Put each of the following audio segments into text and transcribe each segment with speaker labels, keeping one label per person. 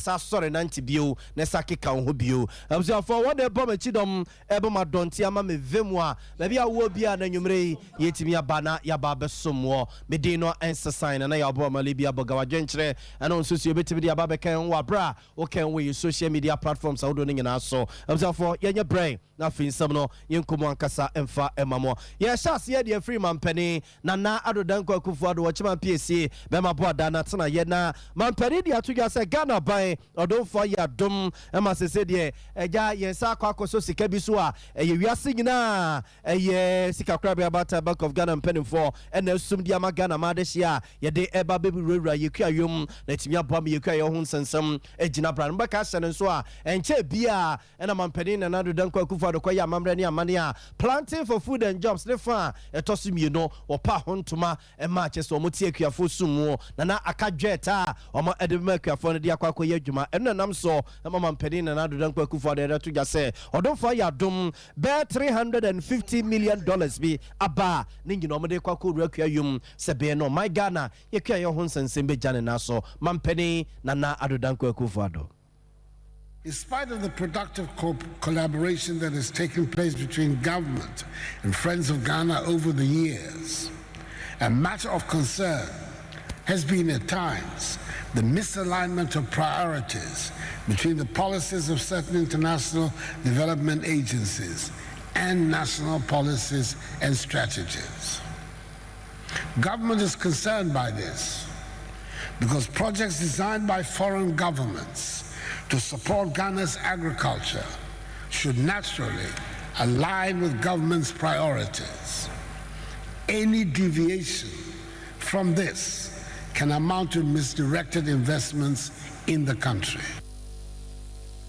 Speaker 1: sa sore nanti bio na sakeka ho bio abusuafo what the bomb chidom ebe ma donti ama me vemwa ba bia wo bia na nwumre yetimi abana ya ba besomo me din no ensign na ya bo mali bia boga wadwenkyere ana onsusu obetimi dia ba bekan wa bra o kan we social media platforms awodo ne nyina so abusuafo yenye brain na finsam no yenkomo ankasa emfa emamo ye shas ye de free man pani na adodanko akufo ado wachima PSC be ma bo ada na tena ye na man pani dia to ya se Ghana ban odonfo ya dom ema sese de eja yensa akwakoso sika bi so a ye wiase nyina ye sika krabe about Bank of Ghana penny for and assume dia ma Ghana ma de hia ye de eba baby rura ye kwa yom na timia bom ye kwa ye ho nsensem ejina bran ba ka hye so a enche bia na man pani na adodanko akufo ado kwa ya mamre ne amane a planting for food and jobs ne fa etosumi no opa hontoma e ma che so motie akuafo sumu na akadweta o ma edema akuafo no de akwakoye adwuma eno nam so mama mpeni na adodanko akufo de to jase odonfo ya dom be $350 million bi aba ne nyina o de kwako ruakuyum se be no my Ghana ye kwa ye ho nsensem be jane na so mampeni na adodanko akufo ado.
Speaker 2: In spite of the productive collaboration that has taken place between government and Friends of Ghana over the years, a matter of concern has been at times the misalignment of priorities between the policies of certain international development agencies and national policies and strategies. Government is concerned by this because projects designed by foreign governments to support Ghana's agriculture should naturally align with government's priorities. Any deviation from this can amount to misdirected investments in the country.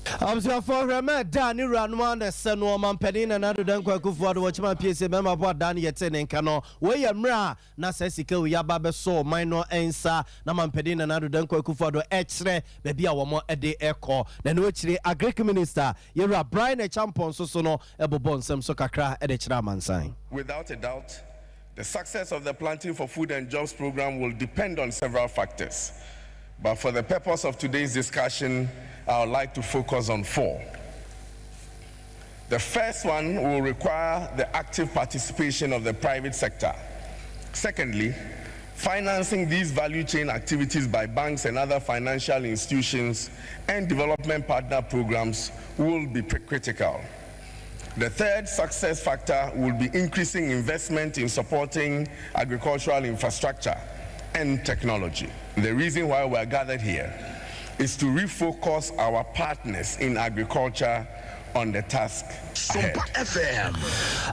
Speaker 1: Abusuafo rema dani ranwa na seno mampeni na adodanko akufo ado wachima PSC mema bo dani yete ne nka no we yemra na sesika we yaba be so minor ensa na mampeni na adodanko akufo ado echre be bia wo mo ede eko na no chire agric minister yera Brian Champon so no ebobo nsem so kakra ede chira mansan.
Speaker 3: Without a doubt, the success of the Planting for Food and Jobs program will depend on several factors. But for the purpose of today's discussion, I would like to focus on 4. The first one will require the active participation of the private sector. Secondly, financing these value chain activities by banks and other financial institutions and development partner programs will be critical. The third success factor will be increasing investment in supporting agricultural infrastructure and technology. The reason why we are gathered here is to refocus our partners in agriculture on the task
Speaker 4: Sompa FM.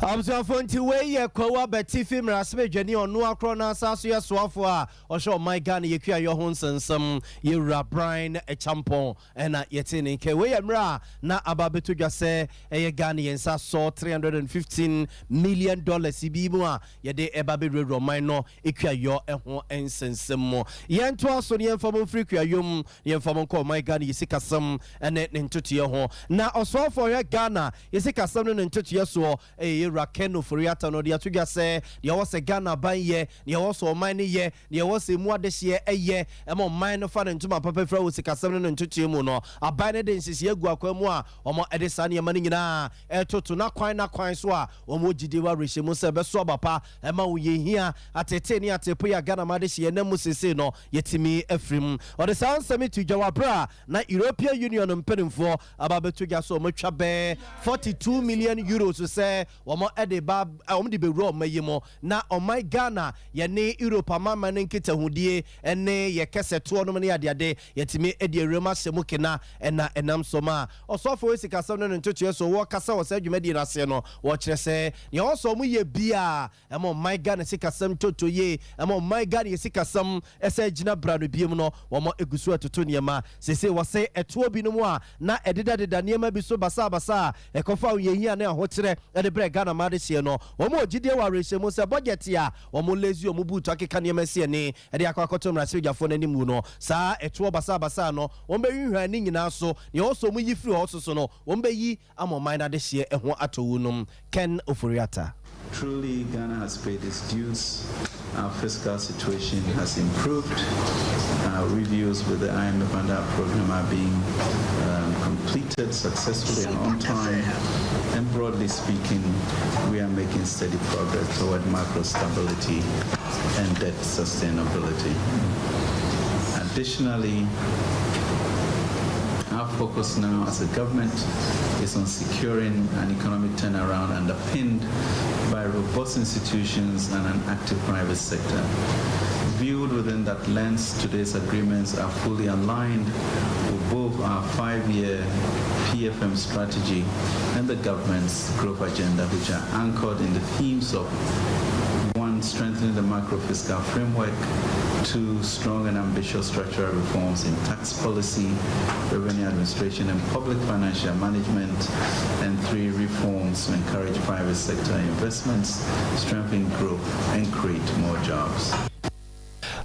Speaker 1: Amsafonti we kwa beti film rasme dwani onu akro na asaso ye soafo a ohwe my Ghana ye kwa yo ho nsensem ye Brian Champon na yete ne ke we yemra na ababeto dwase ye Ghana ye nsa so $315 million bi mu a ye de eba be roman no ekwa yo ho nsensem mo ye nto aso ne mfamo free kwa yom ye mfamo ko my Ghana ye sikasem ene ne ntotie ho na osofo ye Ghana ye sikasem no ntotie so Rakeno Furiata no dia tuga se dia wo se Ghana ban ye dia wo so man ne ye dia wo se mu adehye eye emo man no fa ne ntuma papa fra wo sikasem no ntotie mu no aban ne de nsisi agu akwa mu a omo edesa ne mane nyina etoto na kwan so a omo gide wa rehye se be so abapa ema wo ye hia atete ne atepo ya Ghana ma dehye na mu sese no yetimi afrim o de san semi to jawabra na European Union mpedimfo ababetuga so omo twa be 42 million euros to say womo edeba de be ro mayimo na my Ghana ye ne Europe amama ne nkita hudie ene ye kese to no ne ade yetimi ede rema semu kena ena enam soma osofo wesika sam no ntoto so wo kasa wo sa dwumadi na se no wo kire se ne oso mu ye bia emo my Ghana sika sam toto ye emo my Ghana ye sika sam ese gina brado biem no womo egusu atoto niema sese wo se eto bi no mu a na ededa niema bi so basa ekofa ye hia na ahokyere ede bre Ghana ma de sie no omo gide wa rehye mo se budget ya omo lezi omo butu akeka niema sie ne ede akwakoto mrase ojafo na nimu no saa eto basa no ombe hwehwa ni nyina so ne oso mu yi free oso so no ombe yi amo man na de sie eho atowunum Ken Ofuriata.
Speaker 5: Truly, Ghana has paid its dues. Our fiscal situation has improved. Reviews with the IMF and our program are being completed successfully and on time. And broadly speaking, we are making steady progress toward macro stability and debt sustainability. Additionally, our focus now as a government is on securing an economic turnaround underpinned by robust institutions and an active private sector. Viewed within that lens, today's agreements are fully aligned with both our 5-year PFM strategy and the government's growth agenda, which are anchored in the themes of 1, strengthening the macro-fiscal framework, 2, strong and ambitious structural reforms in tax policy, revenue administration, and public financial management, and 3, reforms to encourage private sector investments, strengthen growth, and create more jobs.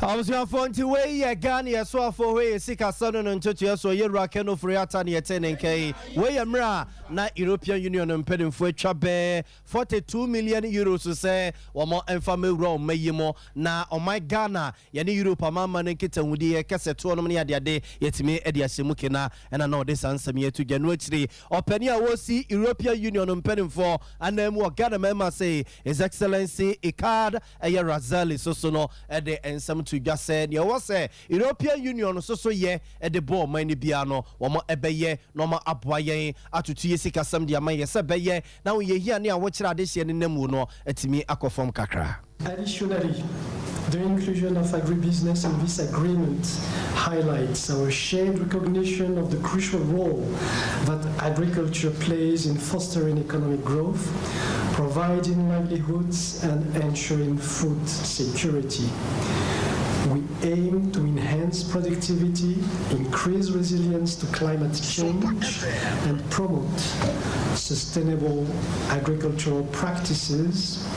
Speaker 1: I was your phone to weigh Ghana, so for way, Sika Southern and Tutia, so you're rocking of Riatan, yet 10K, way Mra, not European Union and Pedin for Chabe, 42 million euros to say, or more infamous wrong, may more, now on my Ghana, Yani Europe, Mamma and Kitten with the cassette tournament at the day, yet me, Edia Simukina, and I know this answer me to January, or Penny, I will see European Union and Pedin for, and then what Ghana member say, His Excellency Ikad, a Razali, so no, at the end some to just said, you was a European Union, so ye, at the ball, many piano, or more ebeye, no more upwaye, atuti sika some dia my sebeye, now ye hear near what tradition in the muno, at me ako from Kakra.
Speaker 6: Additionally, the inclusion of agribusiness in this agreement highlights our shared recognition of the crucial role that agriculture plays in fostering economic growth, providing livelihoods, and ensuring food security. We aim to enhance productivity, increase resilience to climate change, and promote sustainable agricultural practices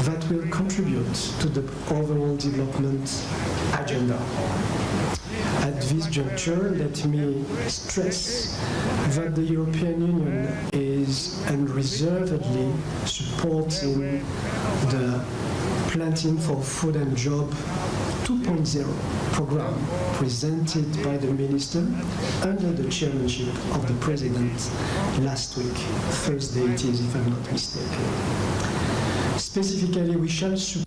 Speaker 6: that will contribute to the overall development agenda. At this juncture, let me stress that the European Union is unreservedly supporting the Planting for Food and Job 2.0 program presented by the Minister under the chairmanship of the President last week, Thursday it is, if I'm not mistaken. Specifically, we shall support.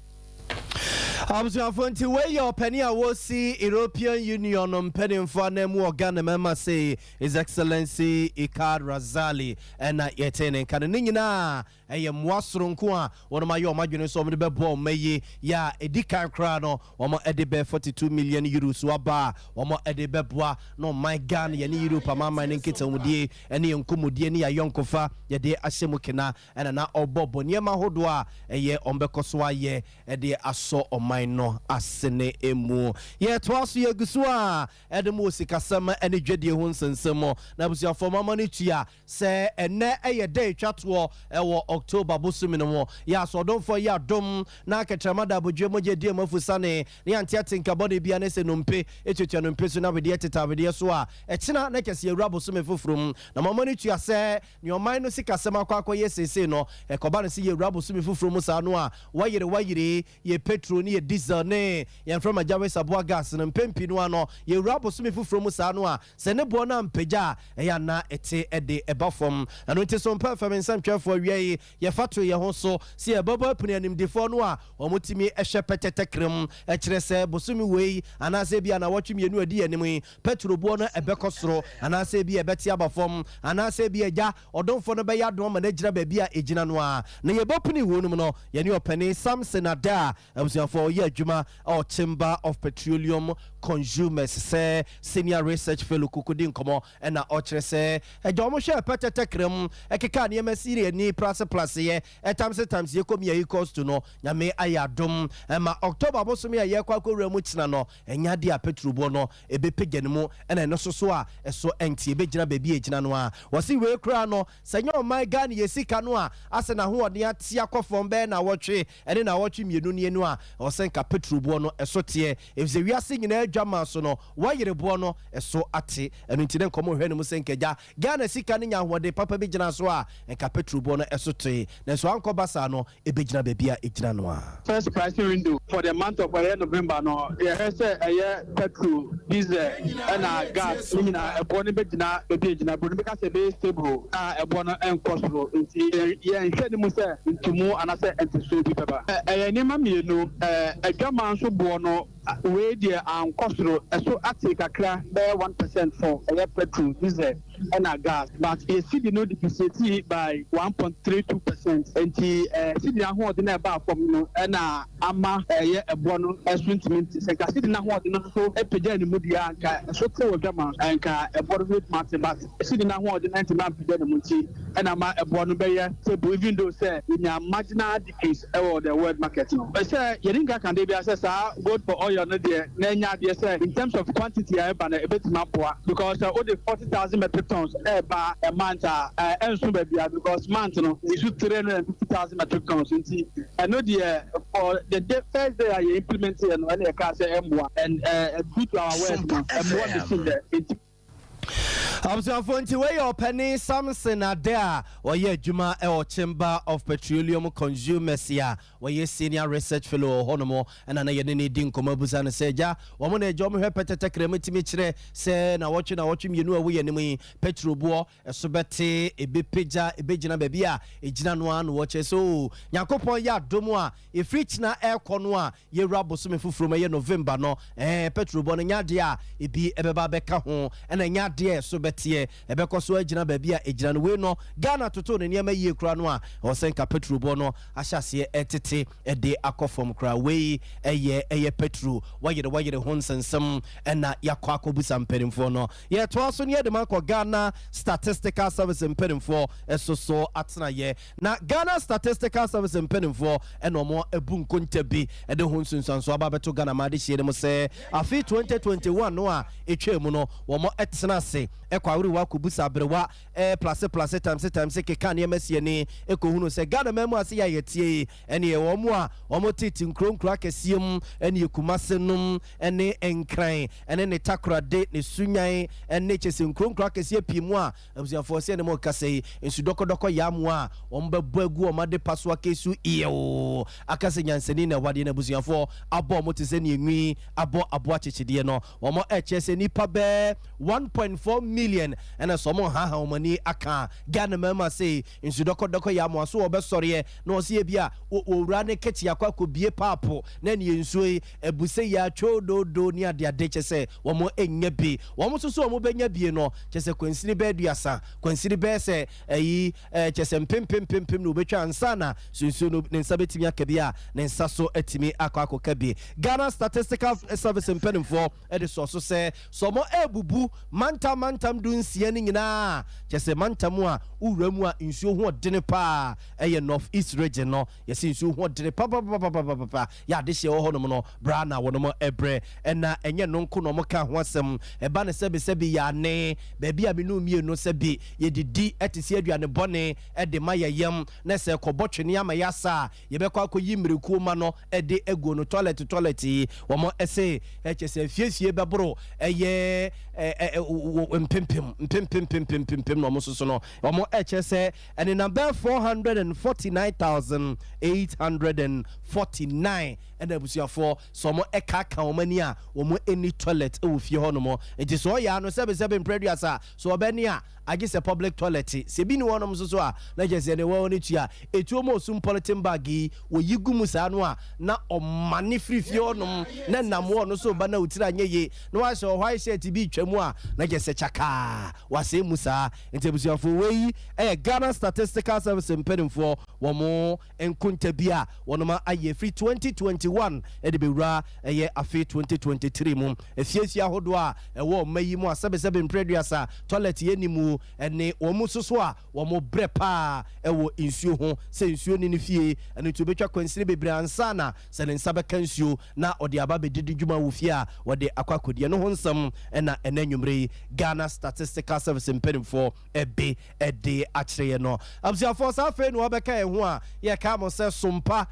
Speaker 1: I was going to weigh your penny. I will see European Union on penny for them. Ghana member say His Excellency Ikad Razali and Yetene Kanina. I am Wasrunqua, one of my imagines of the bebo may ya Edika Crano, or more Edibe 42 million euros waba, or more Edibebwa, no my gun, Yani Europe, Mama and Kitten with ye, and the Unkumudiani, a young kofa, Yade Asemukina, and an Obob, Niema Hodwa, a year on Bekoswa ye, a dear asso on my no asene emu. Yet was ye Guswa, Edemusika summer, and the Jedi Huns and Samo, that was your former money to ya, say, and ne a day chat war, October Busumino, ya so don't for ya dom, Naka Chamada, Bujemoje dear Mofusane, the Antiatin Caboni Bianes and Umpe, Etuan and Prisoner with the Etita with the Swa, Etina Nekas ye Rabusume from, the money to ya say, your mind sika Samakako, yes, say no, a Cobana see ye Rabusume from Musanua, why ye petroni, ye diesel, ne, yan from a Javis Abua gas and Pempinuano, ye Rabusume from Musanua, Senebona and Peja, Ayana ete ede ebafom, and it is on performance and for ye. Ye fatu ye honso si e bobo puni anim defo no a omutimi ehwe petete krem e kire se bosumi wei anase bia na watwim ye nu adi anim petro bo no ebekosoro anase bia ebeti abafom anase bia eja odonfo no be ya do ma na gira ba bia ejina no a na ye bopuni wonum no ye ne opani Samson Ada abusiafo ye adwuma o Chamber of Petroleum Consumers say senior research fellow kukudi nkomo e na o kire se ejo mo hwe petete krem ekeka ne masiri ni plus ye times ye come ye equals to no nyame ayadom ma October bosom ye kwakọ remu tina no enya dia petrol bo no ebe pegenemu ena no so a eso enti ebe gina baby egina no a wasi we kra no senyo my Ghana ye sika no a ase na ho ode atia kofom be na wotwe ene na wotwe mienu ne enu a osenka petrol bo no eso tie efze wiase nyina adwama so no wayere bo no eso ate enu ntine nkomo hwe ne mu senka ja Ghana sika ne nya ho ode papa be gina so a enka petrol bo no eso so na so anko basa no ebegyina bebia egyina no a
Speaker 7: first pricing window for the month of November no say petrol diesel and gas na ebo no begyina begyina bro because e be stable ebo no encosto nti ye nhwe ni mu say ntumu anase entiso bi peba ni ma mienu adwama nso bo no we dey encosto so ati kakra be 1% for petrol diesel and gas but a city no depreciate by 1.32% nti city na ho de na ba from no na ama ebo no eswintment se ka city na ho de no so epeja ni mu dia anka so te odwama anka ebo no fit matter but city na ho de 99 peja ni mu nti na ma ebo no be ye table even though say in a marginal decrease or the world market no but say yeringa kan dey be say good for oil no there na nya dey say in terms of quantity e ba na ebetima poa because all the 40,000 metric tons ba a month enso be bia because month no is 350,000 metric tons nti no dey for the first day I implement it and e ka say emwa and due to our work emwa be seen there
Speaker 1: Absuafo nti we your penny Samson Adea or ye Juma or Chamber of Petroleum Consumers ya where ye senior research fellow honomo and ana ye ni din komabuza na seja wo mo na ejo mo hwepetete kremetimi kire se na watching you know we ye petrol bo esobete ebepeja ebegina bebia egina no an wo che so yakopon ya domo a e free na aircon no a ye raboso me fufuro ma ye November no petrol bo no nya de a ebi ebeba beka ho ena nya de so betie ebekọ so agina baabi a egina no we no Ghana toto ne niam yie kura no a o senka petrol bo no ahyase etete ede akofom kura we eye petrol wayere ho nsensem ena yakọ akobusa mperimfo no ye to aso ne de manko Ghana Statistical Service mperimfo esoso atena ye na Ghana Statistical Service mperimfo eno mo ebu nkonta bi ede ho nsunsanso aba beto Ghana ma de hie ne mo se afi 2021 no a etwemu no wo mo etena se ekwawuri wa kubusa abrewa plus times keka ne masie ne ekohunu se Ghana memu ase ya yetie ene ye wo mu a wo mo titi nkronkro akesiem ene ekumasenum ene enkran ene ne takrade ne sunyan ene chese nkronkro akesie pimu a abusiafo se ne mo kase ensu dokodoko ya mu a wo mbebo agu o made paso akesu iyo akase nyanseni na wade na abusiafo abo mo tese ne enwi abo achechide no wo mo echese nipa be 1.4 million and some ha money aka Ghana mema say in sudoko ya mo so obesore na o se bia owura ne keti akwa ko bie papo na ne ensue ebuse ya chododo ni ade ade se wo mo enya bi wo mo so mo benya bi no chese kwansiri be duasa kwansiri be se yi chese pempem no betwa ansa na sunsu no ne nsa betimi aka bia ne nsa so atimi akwa kabi Ghana Statistical Service mpenimfo e so se so mo ebubu mantam dun sie ni nyina chese mantam a uwramu a nsuo ho dene pa eye North East region no yesi nsuo ho dene pa ya de hye ho no no bra na wono mo ebre ena enye no nko no mo ka ho asem eba ne sebi ya ne ba bia menu mie no sebi ye didi etisi aduane bone ede ma yeyem na se kobotwe ya ma yasa ye be kwa koyi mreku ma no ede ego no toilet wo mo ese chese fiesie bebro eye mpem no mo so no omo HSA and in number 449,849 and abusiafo so mo ekaka omani a omo any toilet e wo fie hono mo enti so ya no sebe mpreduasa so obani a agise public toilet se bi ni wonom so a na jese ne wo ni tua etuo mo sum politin bag wo yigumu sa no a na omane frifie honom na namo no so ba na utira nyeye no wa so why shirt bi twamu a na jese chaka wase musa enti abusiafo we Ghana Statistical Service mpenimfo wo mo enkunta bia wonoma aye free 2021 e de bewura afi 2023 mu efiesia hodo a wo mayi mu asebe mpreduasa toilet yenimu ene wo mu soso a wo mo brepa wo insuo ho se insuo ni fie ene to betwa kwansire bebre ansa na se ne nsa beka nsuo na odi aba bedidi dwuma wo fie a wo de akwakodie no ho nsam ena enanwumre Ghana Statistical Service mpenimfo ebe ede achire no absiafo sa fe no obeka ho a ye ka mo se Sompa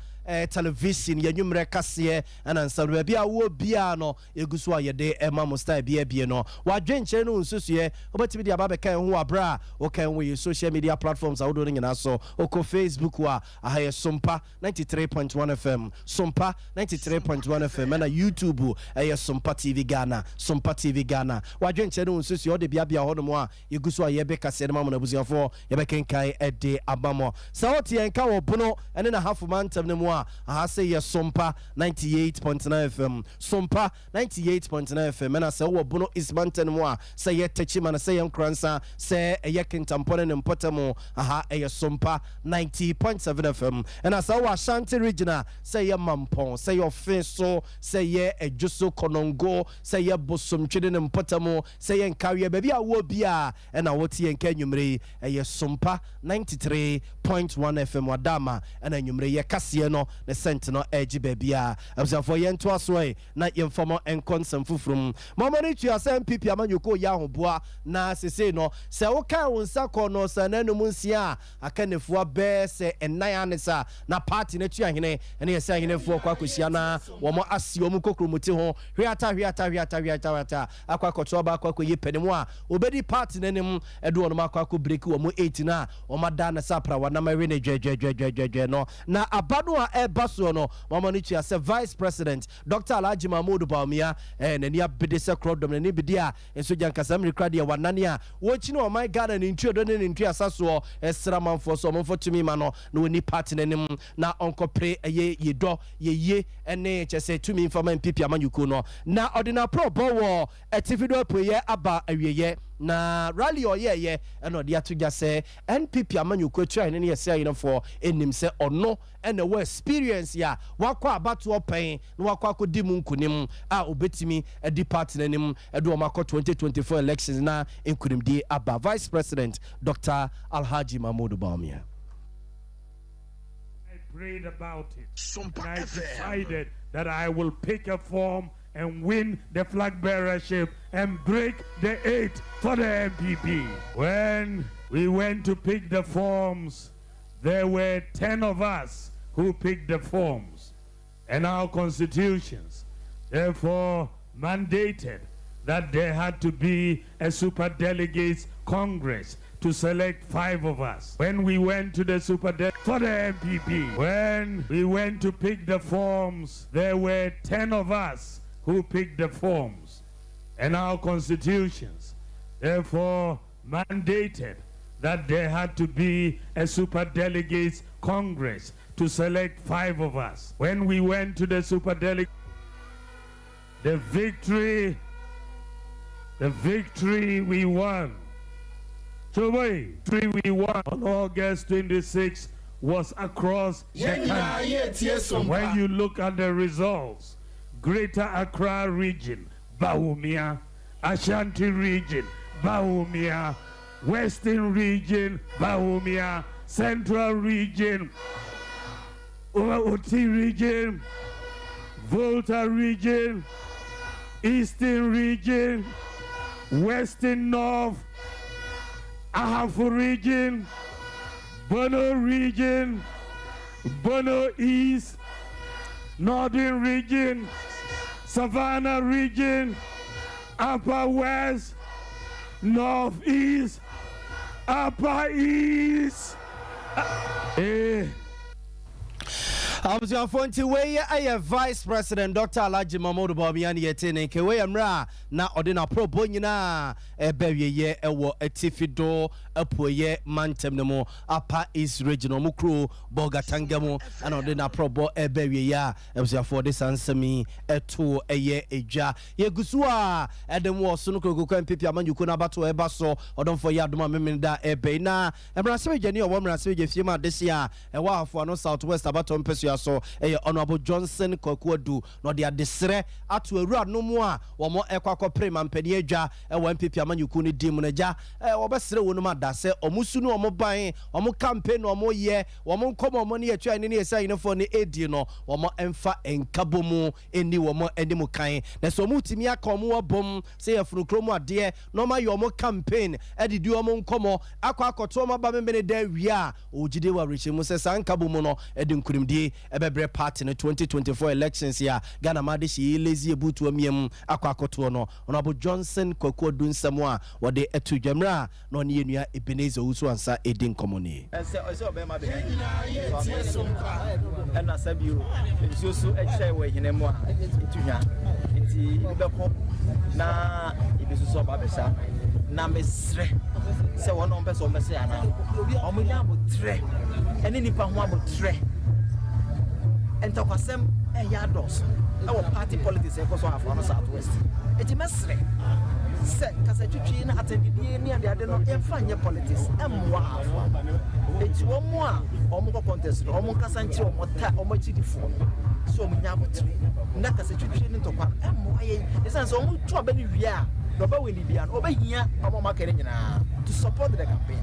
Speaker 1: television ye nwumre kase ana nsa bia wo bia no egusu ayede ema mo style bia no wadwenche no nsusue obetimi dia ba be kan ho abra o kan wo social media platforms awodo no nyina so oko Facebook wa ahaye Sompa 93.1 FM Sompa 93.1 FM na YouTube Sompa TV Ghana Sompa TV Ghana wadwenche no nsusue o de bia ho no mo a egusu ayebe kase no ma no buziafo ye be kenkai ede abamo sa wote enka wo bono ene na half man tam no mo a aha say Sompa 98.9 FM Sompa 98.9 FM na say wo bono is mountain mo a say ye techi man say yam kransa say ye kintampone ne mpotamo aha Sompa 90.7 FM and as our Ashanti regional say ye mampon say your feso say ye ejuso konongo say ye bosom twede ne mpotamo say ye nkawe baby a wo bia and awoti ye nkanwumre Sompa 93.1 FM wadama and anwumre ye kase no ne sent no eji baby a absafo ye nto aso na ye mfamo enkonsam fufrum mama ni tua say MPP amanyoko ya hoboa na sese no say wo kan wonsa ko no sa nanum nsia akanefo be se enan anesa na party na tua hene ene ye say henefo kwa kosia na wo mo ase wo mu kokromuti ho hwiata akwakoto ba akwakoye penemu a obedi party nanim edo ono makwako break wo mo 8 na wo mada na sapra wana mawe ne dwedwedwedwedwe no na abado a ebaso no mama ni tua say Vice President Dr. Alhaji Mahmoud Bawumia nani abede se krodom nani bidi a enso jankasa mrikra de wanane a wo chine o my God ne ntuodo ne ntua saso esramanfo so mo fotumi ma no na woni party nanim na onkopre yedo ye ene chese tumi informa MPP amanyuko no na ordinary pro bowo etivido apoye aba awieye na rally oyeye eno de atoja se NPP amanyuko tua ne yesi ayina for enim se ono ene wo experience ya wakwa abato open na wakwa akodi mu nkunim a obetimi edi party nanim edo makọ 2024 elections na enkunimdi aba Vice President Dr. Alhaji Mahmoud Bawumia.
Speaker 8: I prayed about it
Speaker 4: Sompa
Speaker 8: and I
Speaker 4: FM.
Speaker 8: decided that I will pick a form and win the flag bearership and break the 8 for the MPP. When we went to pick the forms, there were 10 of us who picked the forms, and our constitutions therefore mandated that there had to be a super delegates congress to select 5 of us. When we went to the super for the MPP, when we went to pick the forms, there were 10 of us who picked the forms, and our constitutions therefore mandated that there had to be a super delegates congress to select 5 of us. When we went to the super delegate, the victory we won. So victory we won on August 26 was across the country. When you look at the results, Greater Accra region, Bawumia, Ashanti region, Bawumia, Western region, Bawumia, Central region, Oti region, Volta region, Eastern region, Western North, Ahafo region, Bono region, Bono East, Northern region, Savannah region, Upper West, Northeast, Upper East.
Speaker 1: Abuzanfonti we aye Vice President Dr. Alhaji Mahmoud Bawumia ne yetene ke we amra na ordinary pro bonyina ebewiye ewo etifido apoye mantem ne mo Upper East regional mukro bogatangamo and ordinary pro bo ebewiye a abuzanfo de sansemi eto eye eja yegusu a edem wo so no kokoko MPP amanyuko na bato eba so odonfo ya adoma memenda ebe na emrase gye ne owo emrase gye fie ma desi a ewa afo no Southwest abato mpesu so Honorable Johnson Kwakwadu no de adesere atu awura no mu a wo mo ekwakọ prema mpani adwa ewo MPP amanyuku ne dim na ja wo besere wo no ma da se omusu no omo ban omo campaign no omo ye wo mo nkomo omo ne atwa ne yesa yinefo ne edi no wo mo emfa enkabomu eni wo mo eni mu kan na so mu timi aka omo wabom se yefunu kromu ade no ma yo mo campaign edidi omo nkomo akọ akoto omo ba memene da wi a ogide wa riche mu se sankabomu no edi nkurimdie ebebre party no 2024 elections ya Ghana Madishi lazy butu amiem akwakoto no Honorable Johnson Kwaku Dunsamo a wode etu dwamra no ne yenua Ebenezer Usu ansa edin komoni
Speaker 9: ese obema be na sabio nsusu eche we hinemu a etunya nti ibeko na ibisuso ba besa na mesre se wono mpe so mese ana omunya abotre ene nipa ho abotre entakwasem ya dos our party politics ekoso afọ no Southwest eti mesre se kasa twitwi na atendidie ni ade no emfanye politics emwa afọ eti omo a omo contest omo kasa nchi omo ta omo chidifo so omunya abotre na kasa twitwi ni ntokwa emwa ye esanse omo tu abani wia Roba wini bian obehia omo makere nyina to support the campaign.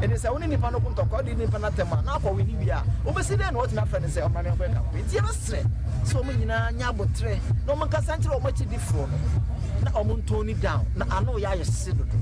Speaker 9: And it's only nipa no kuntoko di nipa na tema na akọ wini bia obesi dey no what na friend say o ma me campaign. Ti na so omo nyina nya abotre no mo kasa nchire omo chi difo no na omo ntoni down na ano ya yesi dodo.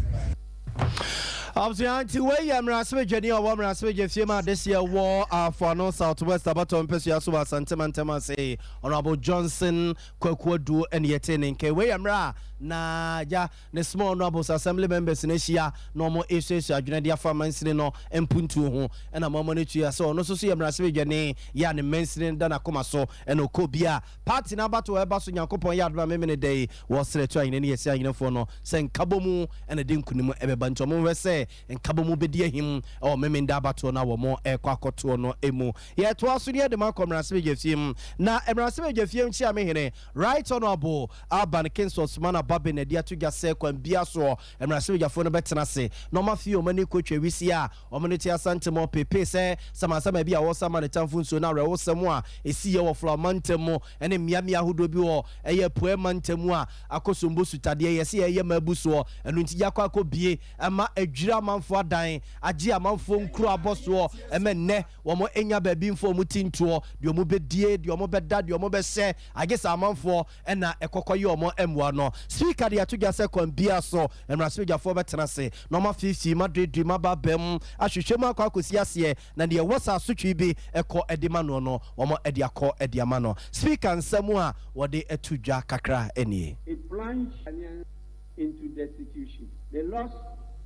Speaker 1: Abzianti we yamraswe jeni owo mraswe jefiema this year war for no Southwest abato mpesu ya so asantema say Honorable Johnson Kwaku Adu and yetene nke we yamra na ja ne small honorable assembly members ne hia no mo issue adwene dia fa mansini no empuntu ho na mama ne tua so no so yamraswe jeni ya ne mansini da na koma so and okobia party na abato eba so nyankopon ya adwa memene dey wo sretu ayine ne yesi ayine fo no sen kabomu ene de nkunimu ebeba ntomo we say enkabomu bedi ahim o memenda abato na wo mo ekwakoto no emu ye to aso ne de makomraswe jefiem na emraswe jefiem chi amehene right honorable Alban Kinsos mana babe na dia to gase kwan bia so emraswe jafo no betena se no mafie o mani kotwa wisi a o mani ti asante mo pepe se sama bia wo sama ne tamfu nso na re wo semu a esi ye wo flamantem ene miamia hodo bi wo eye poemantem a akosombo sutade yesi eye mabuso enu nti yakwa akobie ama adwira manfo adan agi amanfo nkuru aboso emenne wo mo enya baabi mfo mu tinto de omo bedie de omo beda de omo bese agesa amanfo ena ekokoye omo emwa no speaker de atoga se kon bia so emraso jafo betena se no ma 50 madrid ma babem ahwehwem akwa kosi ase na de wosa sotwe bi eko edima no no omo edi akọ ediama no speaker nsemu a wode etudwa kakra enie
Speaker 10: it plunged into destitution. The loss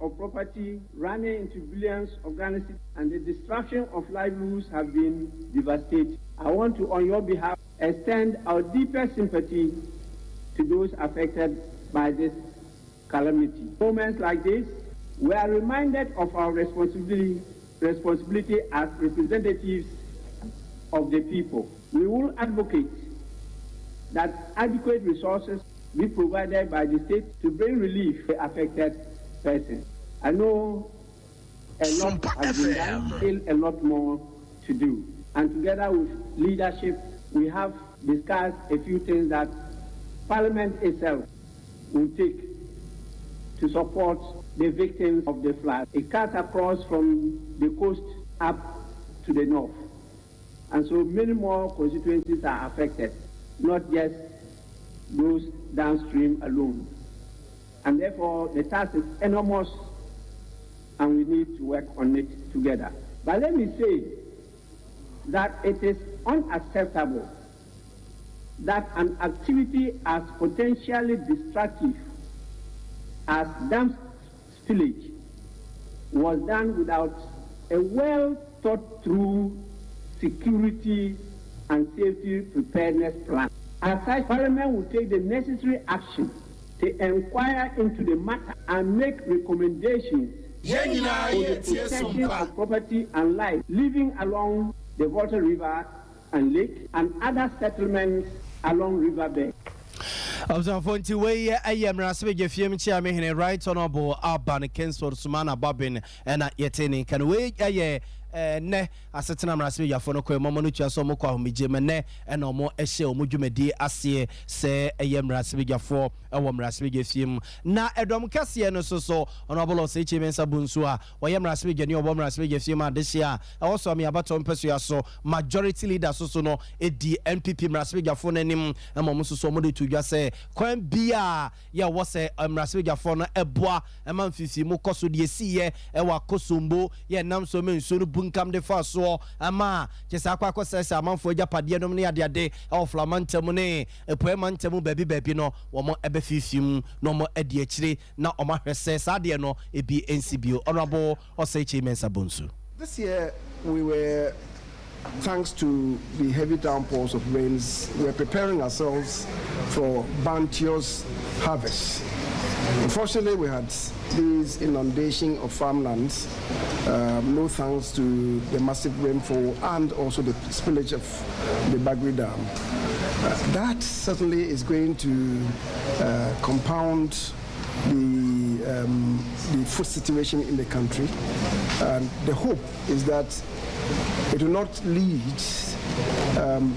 Speaker 10: of property running into billions of Ghana cedis and the destruction of livelihoods have been devastating. I want to, on your behalf, extend our deepest sympathy to those affected by this calamity. Moments like this, we are reminded of our responsibility as representatives of the people. We will advocate that adequate resources be provided by the state to bring relief to affected persons. I know a lot has been done, still a lot more to do. And together with leadership, we have discussed a few things that Parliament itself will take to support the victims of the flood. It cuts across from the coast up to the north. And so many more constituencies are affected, not just those downstream alone. And therefore, the task is enormous, and we need to work on it together. But let me say that it is unacceptable that an activity as potentially destructive as dam spillage was done without a well-thought-through security and safety preparedness plan. As such, Parliament will take the necessary action to inquire into the matter and make recommendations for the protection of property and life living along the Volta River and Lake and other settlements along riverbed.
Speaker 1: Observanti way ayamrasbe jefiem chi amehene right honorable Alban Kinsos Sumana Babin and yeteni can we ne asetena mrasbe yafo no ko momo no tua so mo kwa homije mene e no mo ehye o modwumadi ase se ayamrasbe yafo e wo mrasbe jefiem na edom kase no so honorable se chi mensa bunsu a wo yamrasbe jeni o bo mrasbe jefiem adehye a e wo so me abato mpeso ya so majority leader so no edi NPP mrasbe yafo nanim e mo so mo de tudwa se kwan bia ya wo se mrasbe yafo no eboa e man fifi mo koso de siye e wa kosombo ye nam so menso no bunkam de fa so ama kyesa kwa kwasesa amanfo agapade no ne ade of flamantam ne epoemantam baby no wo ebe fifim no mo ade akire na o ma hwese sade no ebi ensibio honorable Osechi Mensa Bonsu.
Speaker 11: This year we were, thanks to the heavy downpours of rains, we are preparing ourselves for bounteous harvest. Unfortunately, we had this inundation of farmlands, no thanks to the massive rainfall and also the spillage of the Bagri Dam. That certainly is going to compound the food situation in the country. And the hope is that it will not lead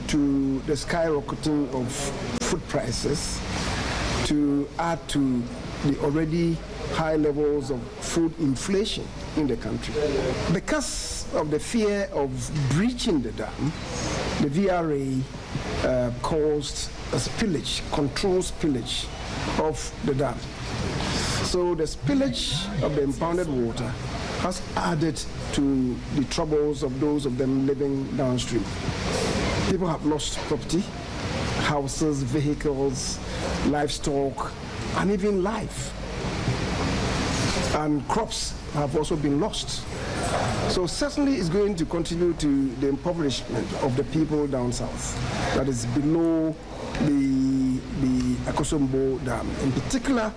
Speaker 11: to the skyrocketing of food prices to add to the already high levels of food inflation in the country. Because of the fear of breaching the dam, the VRA caused a spillage, controlled spillage of the dam. So the spillage of the impounded water has added to the troubles of those of them living downstream. People have lost property, houses, vehicles, livestock, and even life. And crops have also been lost. So certainly it's going to contribute to the impoverishment of the people down south, that is below the Akosombo Dam. In particular,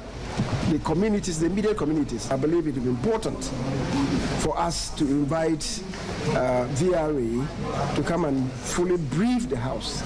Speaker 11: the communities, the immediate communities. I believe it is important for us to invite VRA to come and fully brief the House.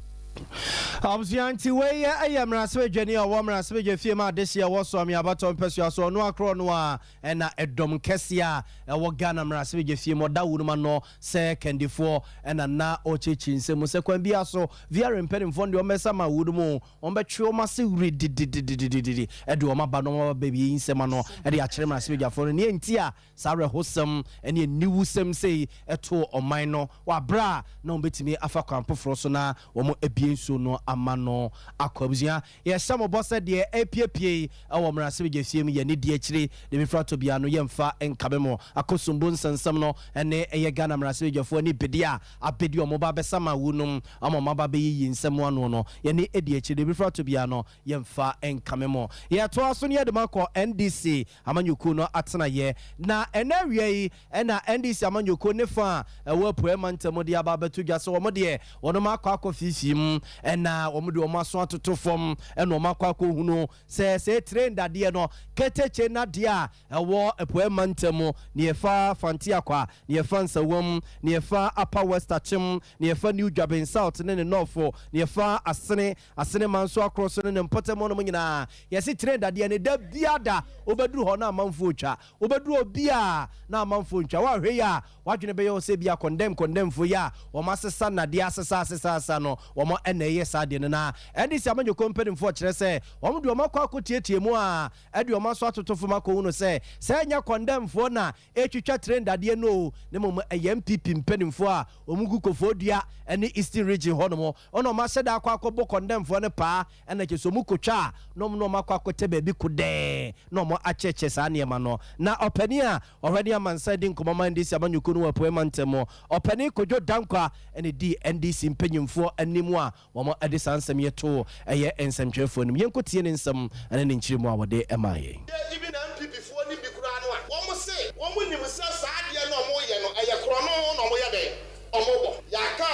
Speaker 1: Abzianti we I am raswe jeni o wom raswe je fie ma desi e wo so mi abato mpesua so no akro no a na edom kese a e wo Ghana raswe je fie mo da wunu no se kendifo na ochechi nsem se kwan bia so via remperimfo de o mesa ma wudu mu on betwe o ma se wuri didididididi e de o ma ba no baby nsem no e de akere raswe jafo no ne enti a sare hosem ene niwusem sei eto oman no wa bra na on betimi afa kwampofro so na wo mo ebienso no amano akwabuzia ye samo bosse de apiepie awo mrase ge fiem ye ne de akire de mifrato bia no yemfa enkabemo akosumbo nsansam no ene eye Ghana mrase gefo ni bedia abedi omo ba besama wunum amoma ba be yi nsam ano no ye ne edi akire de mifrato bia no yemfa enkamemo ye to aso ne de makọ NDC amanyuku no atena ye na enawie yi na NDC amanyuku ne fa ewo poemantam de aba betu gwa so omo de wono makọ fifim na omude omaso atoto fom na omakwa ko hunu se trend ade no keteche na de a ewo epoemantam ne efa fanti akwa ne efa nsawom ne efa upper west achim ne efa new Durban south ne north ne efa asene manso across ne mpotemo no nyina yesi trend ade ne da biada obeduru ho na amanfo twa obeduru obia na amanfo twa wa hwe ya wadwene be yo se bia condemn fo ya o masesa na de asesa no wo mo eneye sade na ndisi amanyo company fo kire se wo mo de o makwa akotietie mu a ade o maso atotofo mako hu no se nya condemn fo na etwitwa trend ade no ne mo MPP mpanimfo a o mugu kofo dua ene eastern region ho no mo ono ma sede akwa akobo condemn fo ne pa ene ke so mu kotwa no mo makwa akote ba bi kude no mo acheche sa ne ma no na opani a already amansa din komama ndisi amanyo kunu wa poemantemo opani kojo dankwa ene di NDC mpanimfo animu a wo mo ade sansem yeto eye ensemtwefo nim yenkotie ne nsem ene ne nchiremu a wode emaye
Speaker 12: even MPP fo ni bi kura no a wo mo se wo mo nim se saade no mo ye no eye kro no mo ye den omo bo ya ka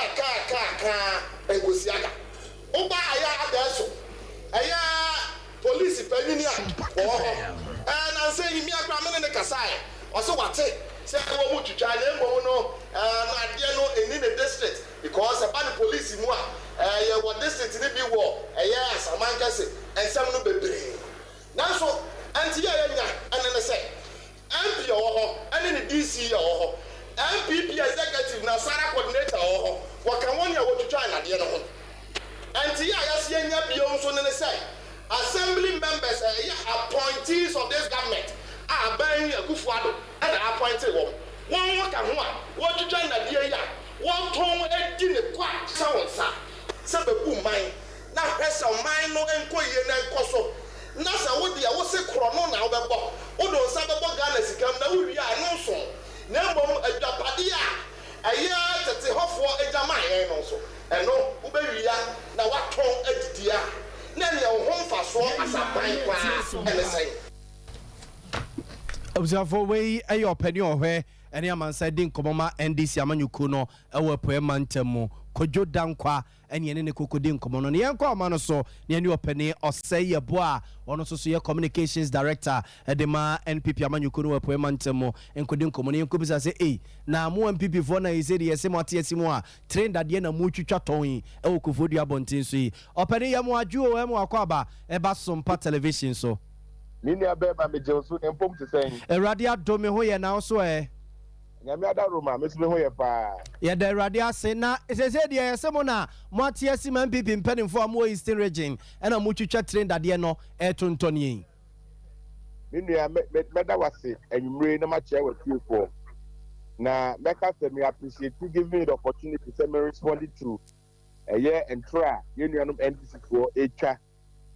Speaker 12: engosiaga uba aya adeso aya police panini a wo na say mi akra me ne kasai oso wate say wo mu twitwa na emo no na ade no eni the district because about the police mu a ye wo district ni bi wo asamanka se ensem no bebre nanso anti ya nya ene ne say MP wo ho ene ne DC wo ho MPP executive na Sara coordinator wo ho wo kan won ya wo twitwa na ade no ho anti ya yase nya bi o so ne say assembly members appointees of this government ban Akufuado and appointed one kan ho a wo twitwa na ade ya wo ton edi ne kwa sawonsa se be bu man na pressure man no enkoye na enkoso na sa wo dia wo se krono na wo bebo wo do sa bebo Ghana sikam na wo wi a no so na mbom adwapade a yɛn no so ɛno wobɛwia na watɔn adidia na nea wo ho mfasoɔ asaban kwaa ɛne sɛn
Speaker 1: Observe way ayo penny or where any man said din komoma NDC amanyuku no ewe poe mantemu kojo dankwa any any kokudin komono ne yanko amano so ne any openi or say ye boa ono so ye communications director edema NPP amanyuku no poe mantemu enkudin komono yankubisa say eh na mu NPP for na yese de yese mate yesimu a train that ye na mu twitwa ton ewo kofodi abontin so yi openi yamu aju o emu akwaba eba Sompa television so
Speaker 13: Nini abeba me jesu empom te sen.
Speaker 1: Erade adome ho ye na so
Speaker 13: Nyame ada Roma me me ho ye pa.
Speaker 1: Ye da erade ase na esese de yesemo na mo atia si man pipi mpanimfo am Eastern region na mo twitwa train dade no etontoni yin.
Speaker 13: Nini me da wase enwumre na ma che wa tiefo. Na meka se me appreciate you give me the opportunity to me respond to entra ye nuanom NPC for etwa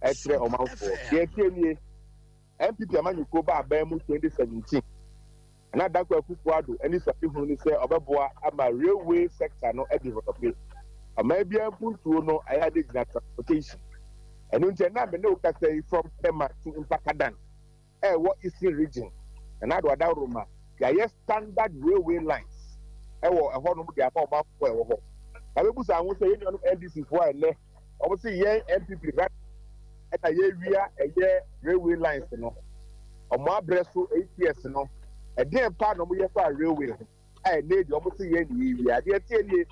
Speaker 13: etre omanfo. Ye tienie MPP amanyuko ba abamu 2017 na dakwa kufuado ani safi hu ni se obeboa ama railway sector no e develop ama bia puntuo no ayade gina transportation enu nte na me no ka say from Tema to Mpakadan what Eastern region and na do Roma ya standard railway lines wo ho no dia ba oba ko wo ho ka be busa anwo say no NDC for ele obo say ye MPP right eta ye wia eye railway lines no omo abreso 8 years no e dey pa no mo ye fa railway e need omo say ye ni wia de tie ni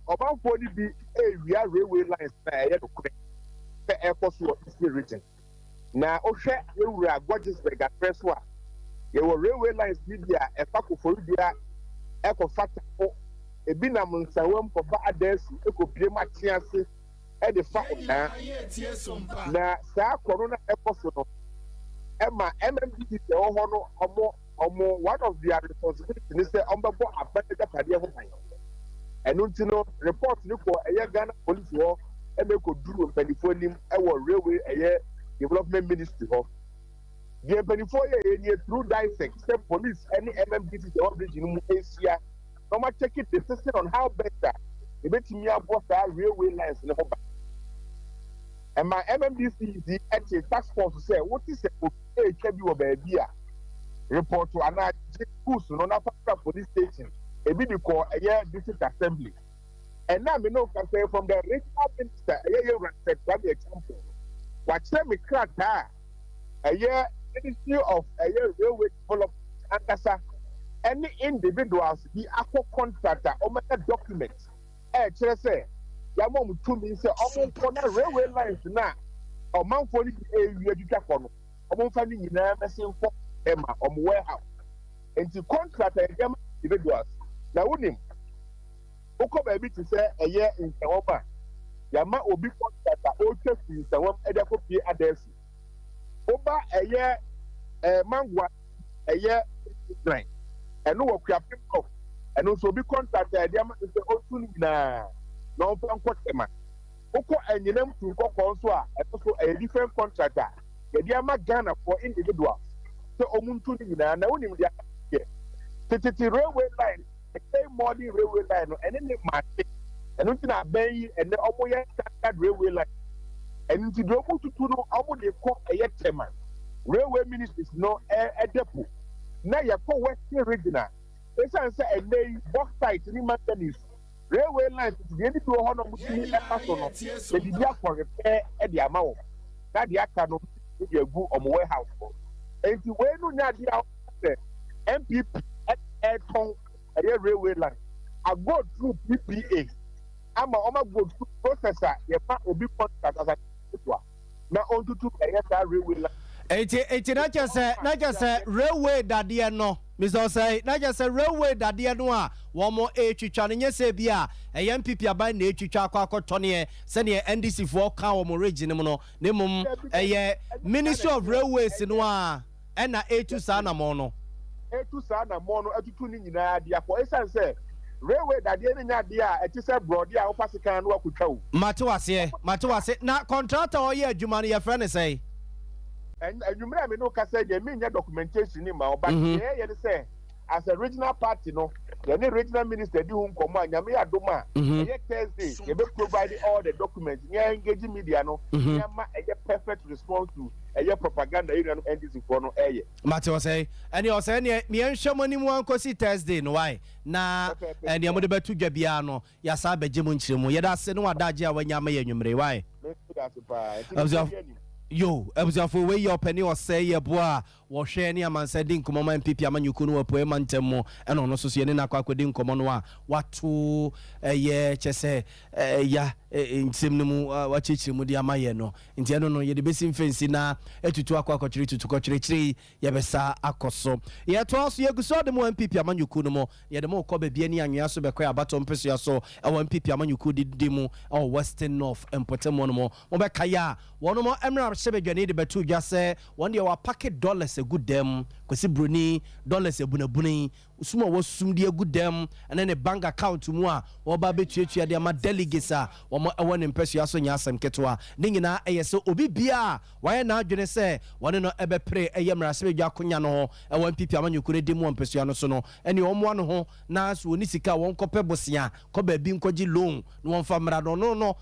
Speaker 13: obanfo ni bi e wia railway lines na eye no kure pe e koso Eastern region na ohwe ewura Gorgesburg apreso a ye wo railway lines ni dia e fa ko foru dia e ko fata ko e bi na monsawam ko fa adansi e ko pie ma tiase the fact na sa corona ecoso no ema MMDC se ho no omo one of their responsibilities is say ombebo abega tade ho pan enu ntino report ni ko eye Ghana police ho eme ko duru mpanifo nim ewo railway eye development ministry ho the mpanifo ye ni through dissect say police any MMDC se ho bridge ni mu asia no ma check it the system on how better e betimi abo sa railway lines ni ho. And my MMDC is the task force say what is a can be a report to an no na police station a bit call a year district assembly. And now me know can say from the regional minister a year respect for the example. What say me crack a year Ministry of a year railway development and any individuals the aqua contractor or make a document. Say Yamom to me say almost for the railway lines now. Or Mount Foley area you take on. Almost finding in a messing for Emma or warehouse. And to contract a German individuals. Now, with him, Oko baby to say a year in Sompa. Yama will be contractor or just in Sompa and there could be a desk. Oba a year mangwa a year train. And no crafting off. And also be contractor a German is the old na. No kwatema oko anyinem tu kokon so a eso a different contractor ye dia ma Ghana for individuals so omuntu ni na na wonim dia titi railway line a modern railway line no ene ne mate eno ti na ban yi ene omo ye standard railway line eno ti do omo tutu no omo de ko eye tema railway ministries no e depo na ye ko western regional esan say ene box site ni manganese railway lines the any to honor mutumi epaso no the dia for repair e the amawo na the aka no e dey go omo warehouse enti we no nya dia MPP ton railway line I go through PPA ama oma go through processor ye fa obi contract as a na on to railway line
Speaker 1: eti na just railway dade no Mr. Say na just railway dade no a wo mo etwitwa no nyese bia MPP aban na etwitwa akotone se ne NDC for ka wo mo region no ne mum Ministry of Railways no a na etu sa na mo no atutu ni nyina dia for esan say railway dade ni nya dia e ti say brody a wo pasikan no akotwa wo matewase na contractor o ye adwuma no ye friend say
Speaker 13: and you may know can say they mean documentation in my but yeah say as a regional party no the regional minister do home command Yami Adoma, Thursday, you be provide all the documents, engaging media no, a perfect response to a propaganda you and this in front of a
Speaker 1: Matthew say, and you're saying, me and Shamoni one see Thursday, no why? Na and you're about to Gabiano, Yasabe Jimunchimu, Yada Senua Daja when Yama Yumre, why? Yo, for way your penny or say your boy, was sharing a man said in common and Pipi Amanyukunu, poem Mantemo, and on associating a quackadin commonwa. What to a year, Chese, ya, in Simnum, what Chichimudia Mayeno, in Tiano, ye the best fancy na, to aquacotry to cochry, Yabesa Acoso. Yet was ye saw the more and Pipi Amanyukuno, yet the more Kobe Bieni and Yasu Bequia Baton Pessia so, and when Pipi Amanyuku demo or Western North and Potemono, Obekaya, one more Emerald Sebegani, but two just say, one day our packet dollars a good dem, Kwesi Bruni, dollars a bunabuni, Sumo was soon dear good dem, and then a bank account to moi, or Baby Chichi, the ama delegates, or one impression Yasam Ketua, Ningina, ASO, Obibia, why now, Jenny say, one no ever pray a yamra Jacunyano, and when people among you could demo and Persiano sono, and you one ho, Nas, Unisika, one copebosia, Kobe Bim Koji Loom, no one from no,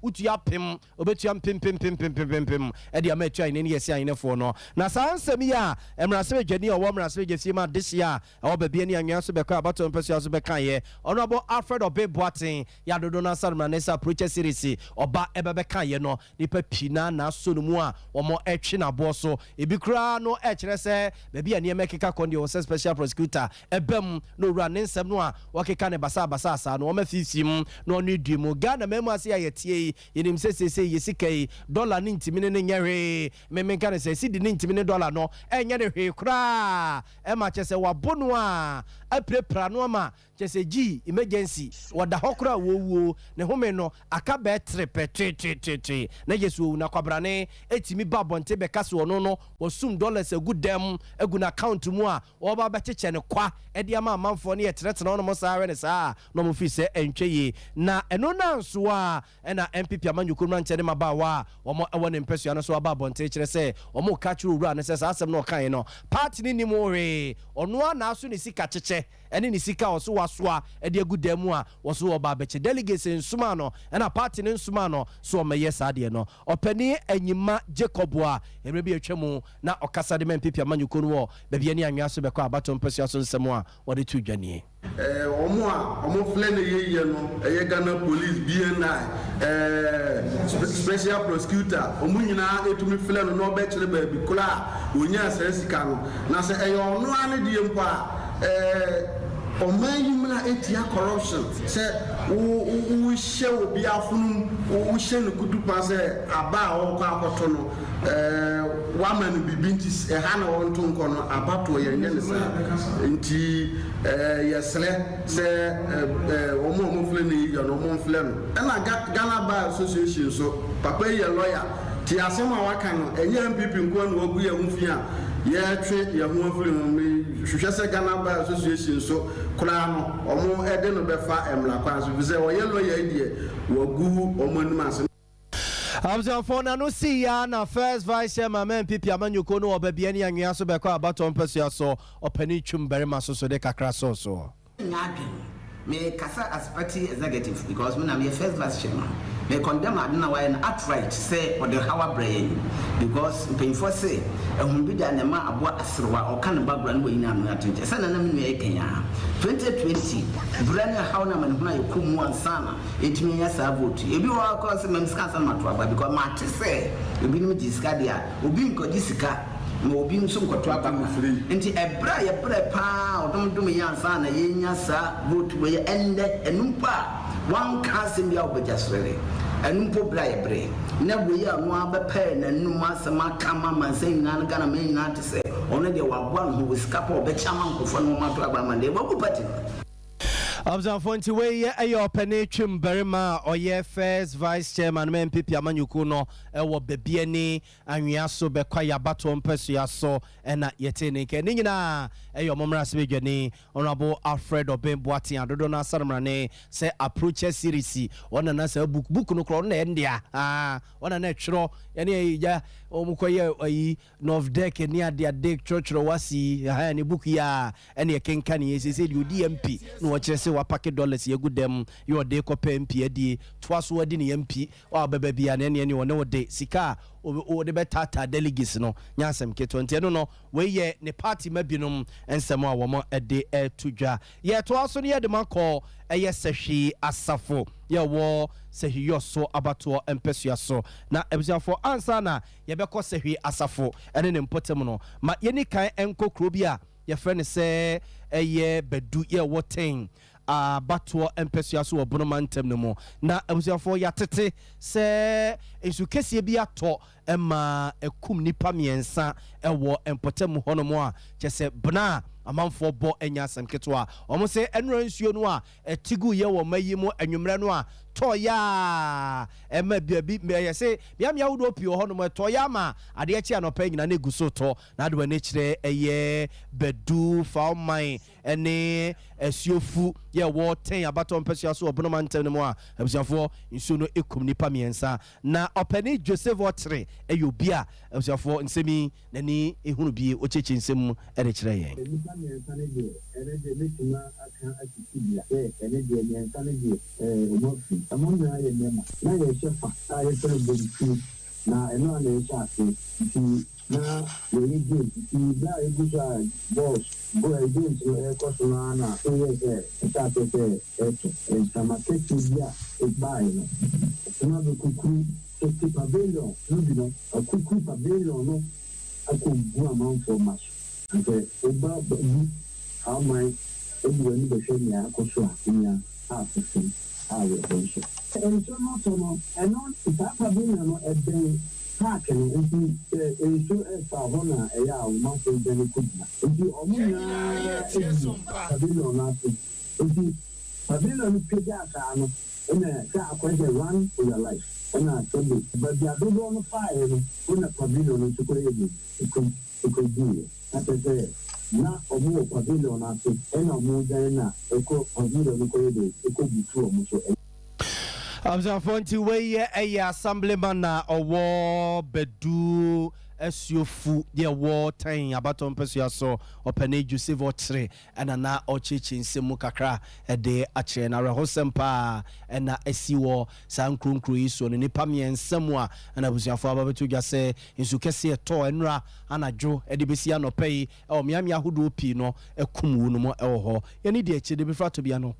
Speaker 1: Utiap him, Obetiam pim, Eddie Ametra in any year in a phone. Now, Samia, and Raspe Jenny or Woman Raspe this year, or Babiani and Yasubeka, Baton Persias Bekaye, Honorable Alfred or Bay Boating, Yadodona Salmanesa, Preacher Series, or Ba Ebebekaye, no, the Pepina, Nasunumua, or more Echina Bosso, Ibikra, no Echnese, Baby and Yameka Condi was a special prosecutor, Ebem, no running Samnoa, Wakikane Basa, no Methisim, no need you, Ghana Memosia Yeti, in him says, Yesike, dollar nintiminin yere, Memekan says, see the $90 no, and yet cry, Emma Chese wa bonwa, I pray pranoma, Chese G, emergency, what the hokra woo, ne homeno, akabe trepe, Negesu, Nakabrane, etimi babon tebe casu no, was soon dollars a good dem, a good account to moi, or Babach and qua, Ediama Manfoni, a threat anonymous irons, no officer and cheye, na enona swa, and a MPP man you could run Chedema Bawa, or more one impression so about Bonte, say, or more catch you run, says, Asam no kind, party ni more, or no one now soon is Sikache, and in Sika or Suaswa, and the good demua was so about delegates in Sumano, and a party in Sumano, so may yes, Adiano, or Penny and Yima Jacobwa, and maybe a chemo, now or Casadiman Pipia Manukuno, baby any young Yasubeka, Baton Persian Samoa, or the two Jenny.
Speaker 14: Omo flene ye no Ghana police BNI special prosecutor omo nyina etumi flene no be kire ba bi kula onya asasika no na se eyo no ane die mpa Omayimla etia corruption say we share obi afunu we share no kudu pass aba o kwa akoto no woman bibintis e ha na won to nko no abato ye nye nsa nti yesle say omo fle ni yo no omo fle no na Ghana Bar Association so papa ye lawyer ti asema waka no enye MPP nko no ogu ye humfia ye twe ye ho afle no me hwehwese Ghana Bar Association so kura no omo ede no befa emla kwan so bi say o ye lawyer die wogu omo animase
Speaker 1: Abzafona no see ya na first vice chairman MPP Amanyuko no obabiani anwia so beko abaton pesia so opani twumbere maso so de kakra so
Speaker 15: me kasa as party executive because when I'm your first vice chairman me condemn adna why an outright say or the how brain because pay for say ehun bi da na ma abo asrewa o kan babra no yina no atunje sana na me e Kenya 2020 brand how na man huna yokum wansana etimi ya sa vote ebi wa ko se mem sika san mato aba because ma te say ebi no disika dia obi nko disika ma obi nso nkoto aba nti ebra ye bra pa odom yansa na yenya sa vote we ende enumpa one council bia obejasrele enumpo bra ye bre na we ya no abepa na numa sama kama mansen na Ghana men na te say ono de wabwa no we scapo obechama nkofo no mato aba mande babu party
Speaker 1: Abzanfonti we ayo penetrum berima oye first vice chairman MPP amanyuku no ewo bebie ni anwea so bekwa yabato mpeso yaso ena yetene ke ni nyina ayo momra sebedwane honorable Alfred Obemboati adodo na saramrane se approach series wona na se book no kro na endia wona na twero ene ya omukoye ayi Novdek ni ade church wasi ha ni book ya ene kenkan yesese di DMP no wo kire se wa pack dollars ye gudem your day ko MP adi twaso adi ni MP wa baba bia na ene wona wo de sika o de betata delegates no nyansem ke 20 no we ye ne party mabinum ensem a wo mo ede etudwa ye twaso ne ye de makọ eye sehwi asafo ye wo sehwi yoso abato empesua so na ebusiafo ansa na ye bekọ sehwi asafo ene ne mpotem no ma ye ni kan enkokro bia ye frene se eye bedu ye woten bato empesua so obono mantem no mo na ebusiafo ya tete se ensu kese bi ato ema ekum nipa miensa ewo empotem hono mo a chese bna amanfo bo enya asem ketwa omo se enura nsuo no a etigu ye wo mayi mo anwumre no a toya ema biabi me se bia wodo pie ho no mo toya ma ade echi anopa nyina na eguso to na ade wana kire eye bedu faumai ene esiofu ye wo ten abato mpesua so obono mantem no mo a ebusiafo nsuo no ekum nipa miensa na opani Joseph Otre eyobia ebusiafo nsemi nani ehunu bi ochechi nsem ere kire yen
Speaker 16: na eno na echase na we give the guy boss go again to customer na so yes echase e samaketi dia e buy no na do kuku e pavilion no bi no kuku pavilion no akogu amount for much and oba how my everyone the shame ya akoso afinya afifin awe bonso and so no and on that pavilion no e ben park and so hona e ya o man so den kudna nti omo na pavilion na so nti pavilion peja ka no ena ka akwese run for your life ena so but the other no fire no una pavilion no to create it could do that na omo pavilion na so ena omo dan na eko pavilion no create eko bitu omo so
Speaker 1: Abzanfonti we ye assemblyman na owo bedu esiofu ye wo tan abato mpesua so opane Joseph Otre ena na ochechi nsemu kakra ede ache na rehosempa ena esiwo sankrunkru iso ne nipa miensemu a ena busuafo ababetu dwase nsu kese eto enra anadwo ede besi anopai o miamia hodo pi no ekum wunu mo ewo ho ye ni de eche de befrato bia no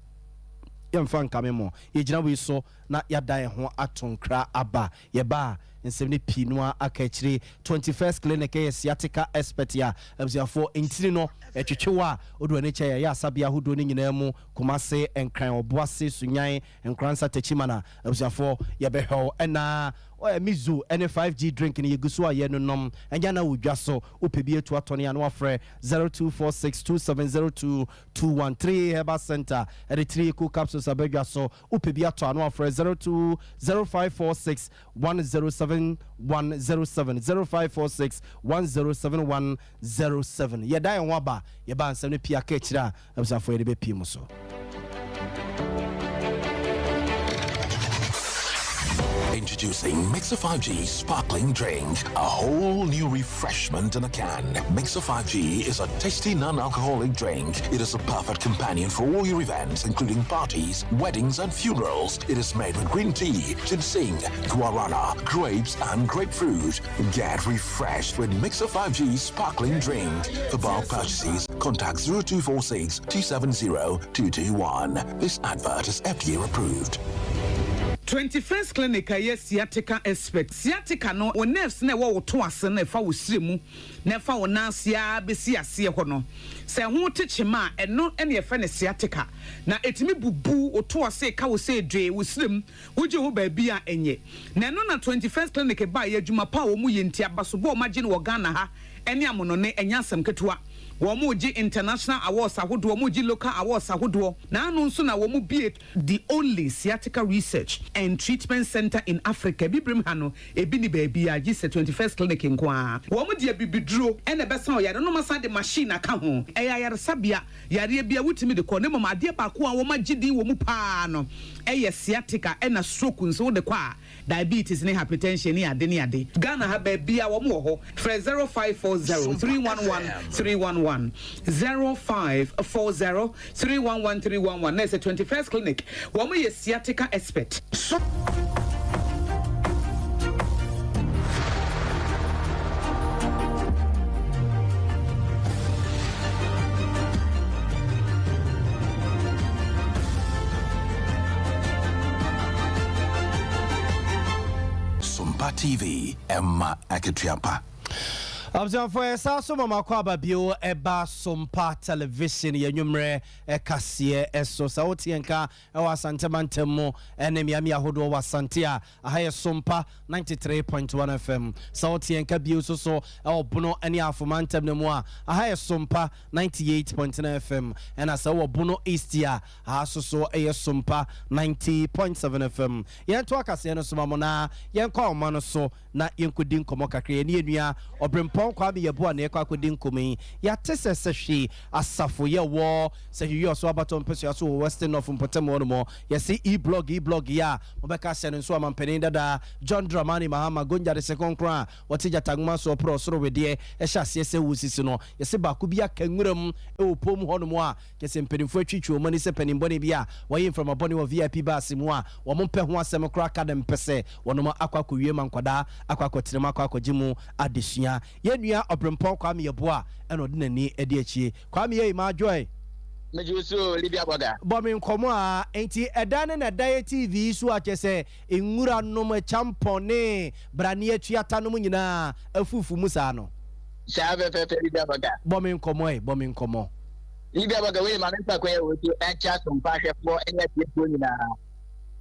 Speaker 1: yemfa nkamemo yegina we so na yadan ho atonkra aba yeba nsem pinua akachiri 21st clinic ya sciatica expert ya abusiafo entiri no etwetwewa odo ne kya ya asabia hodo ne nyina mu kumase enkran oboase sunyan enkransa techimana abusiafo yebehw ena mizu ene 5G drink ni yegusu aye no nom enya na wodwa so opebi etu atone ya no afre 0246270221 Herbal Center ere 3 cool capsules abegwa so opebi ato ano afre 020546107107 0546107107 yeda en waba yeba ansem ne pia ka kira abusafo yede be pie mu so.
Speaker 4: Introducing Mixer 5G Sparkling Drink, a whole new refreshment in a can. Mixer 5G is a tasty non-alcoholic drink. It is a perfect companion for all your events, including parties, weddings, and funerals. It is made with green tea, ginseng, guarana, grapes, and grapefruit. Get refreshed with Mixer 5G Sparkling Drink. For bulk purchases, contact 0246 270 221. This advert is FDA approved.
Speaker 17: 21st clinic yes sciatica expert sciatica no o nerves na wo to ase na fa wo siremu na fa wo nansia besi ase ho no se ho techema eno ene fa ne sciatica na etimi bubu o to ase ka wo se dwe wo sirem wo je ho ba bi a enye na no na 21st clinic ba ye adwuma pa wo mu ye ntia baso bo ma je no Ghana ha ene amono ne enya asem ketewa Womuji international awards ahodo, womuji local awards ahodo. Na anu nso na womu be the only sciatica research and treatment center in Africa. Bibrim hano ebi ni baby a gise 21st clinic in kwa. Womu dia bibidro ene besa o yare no masa de machine aka ho. Eya yare sabia yare bia wutimi de ko ne mama ade ba ko a wo magidi wo mu pa no. Eye sciatica ena stroke nso de kwa. Diabetes ne hypertension ne ade ne ade. Ghana ha baby a wo mu ho. Fre 0540 311 311 0540 311 311. That's a 21st clinic. Wo mu ye sciatica expert.
Speaker 4: Sompa TV, Emma Akitiapa.
Speaker 1: Abzan for Sasso Mama Kwaba Bio Eba Sompa Television Yenumre Ekasie Eso Sautienka Ewa Santamantemo Enemiami Ahodo wa Santia Ahaya Sompa 93.1 FM Sautienka Bio so Bono Eni Afumantem Nemoa Ahaya Sompa 98.9 FM and Asawa Bono Eastia Aso Aya Sompa 90.7 FM Yentwaka Sieno Sumamona Yenko Manoso na Yenkudin Komoka Krienia Obrimpo Kwame Yeboa na ekwa kodi nkomi ya tese sehwe asafo ye wo sehwe oso abaton peso so western of mpotemo no mo ya si e-blog ya obeka sene nso amampeni dada John Dramani Mahama Gonja de second crown watija tagma so pro soro wedie ehya asiese wusisi no ya se ba ko bia kanwuram e opom ho no mo a kese mpedimfo atwitwu mani se penimbone bia wayin from abone wo VIP bus mu a wo mpe ho asem kra kadem pese wono akwa kowie mankwada akwa kotirema akwa kojimu adesua nua Obrempon Kwame Yeboa eno de nani edi achie Kwame ye ma joy
Speaker 18: mejuso Libya boga
Speaker 1: bomi nkomo a enti edane na Diet TV so akese enwura nom champone brane atuata nom nyina afufu musa no
Speaker 18: shabe pepe Libya boga
Speaker 1: bomi nkomo
Speaker 18: Libya boga we ma nta kwa we ti encha Sompa hwefo enya tie nyina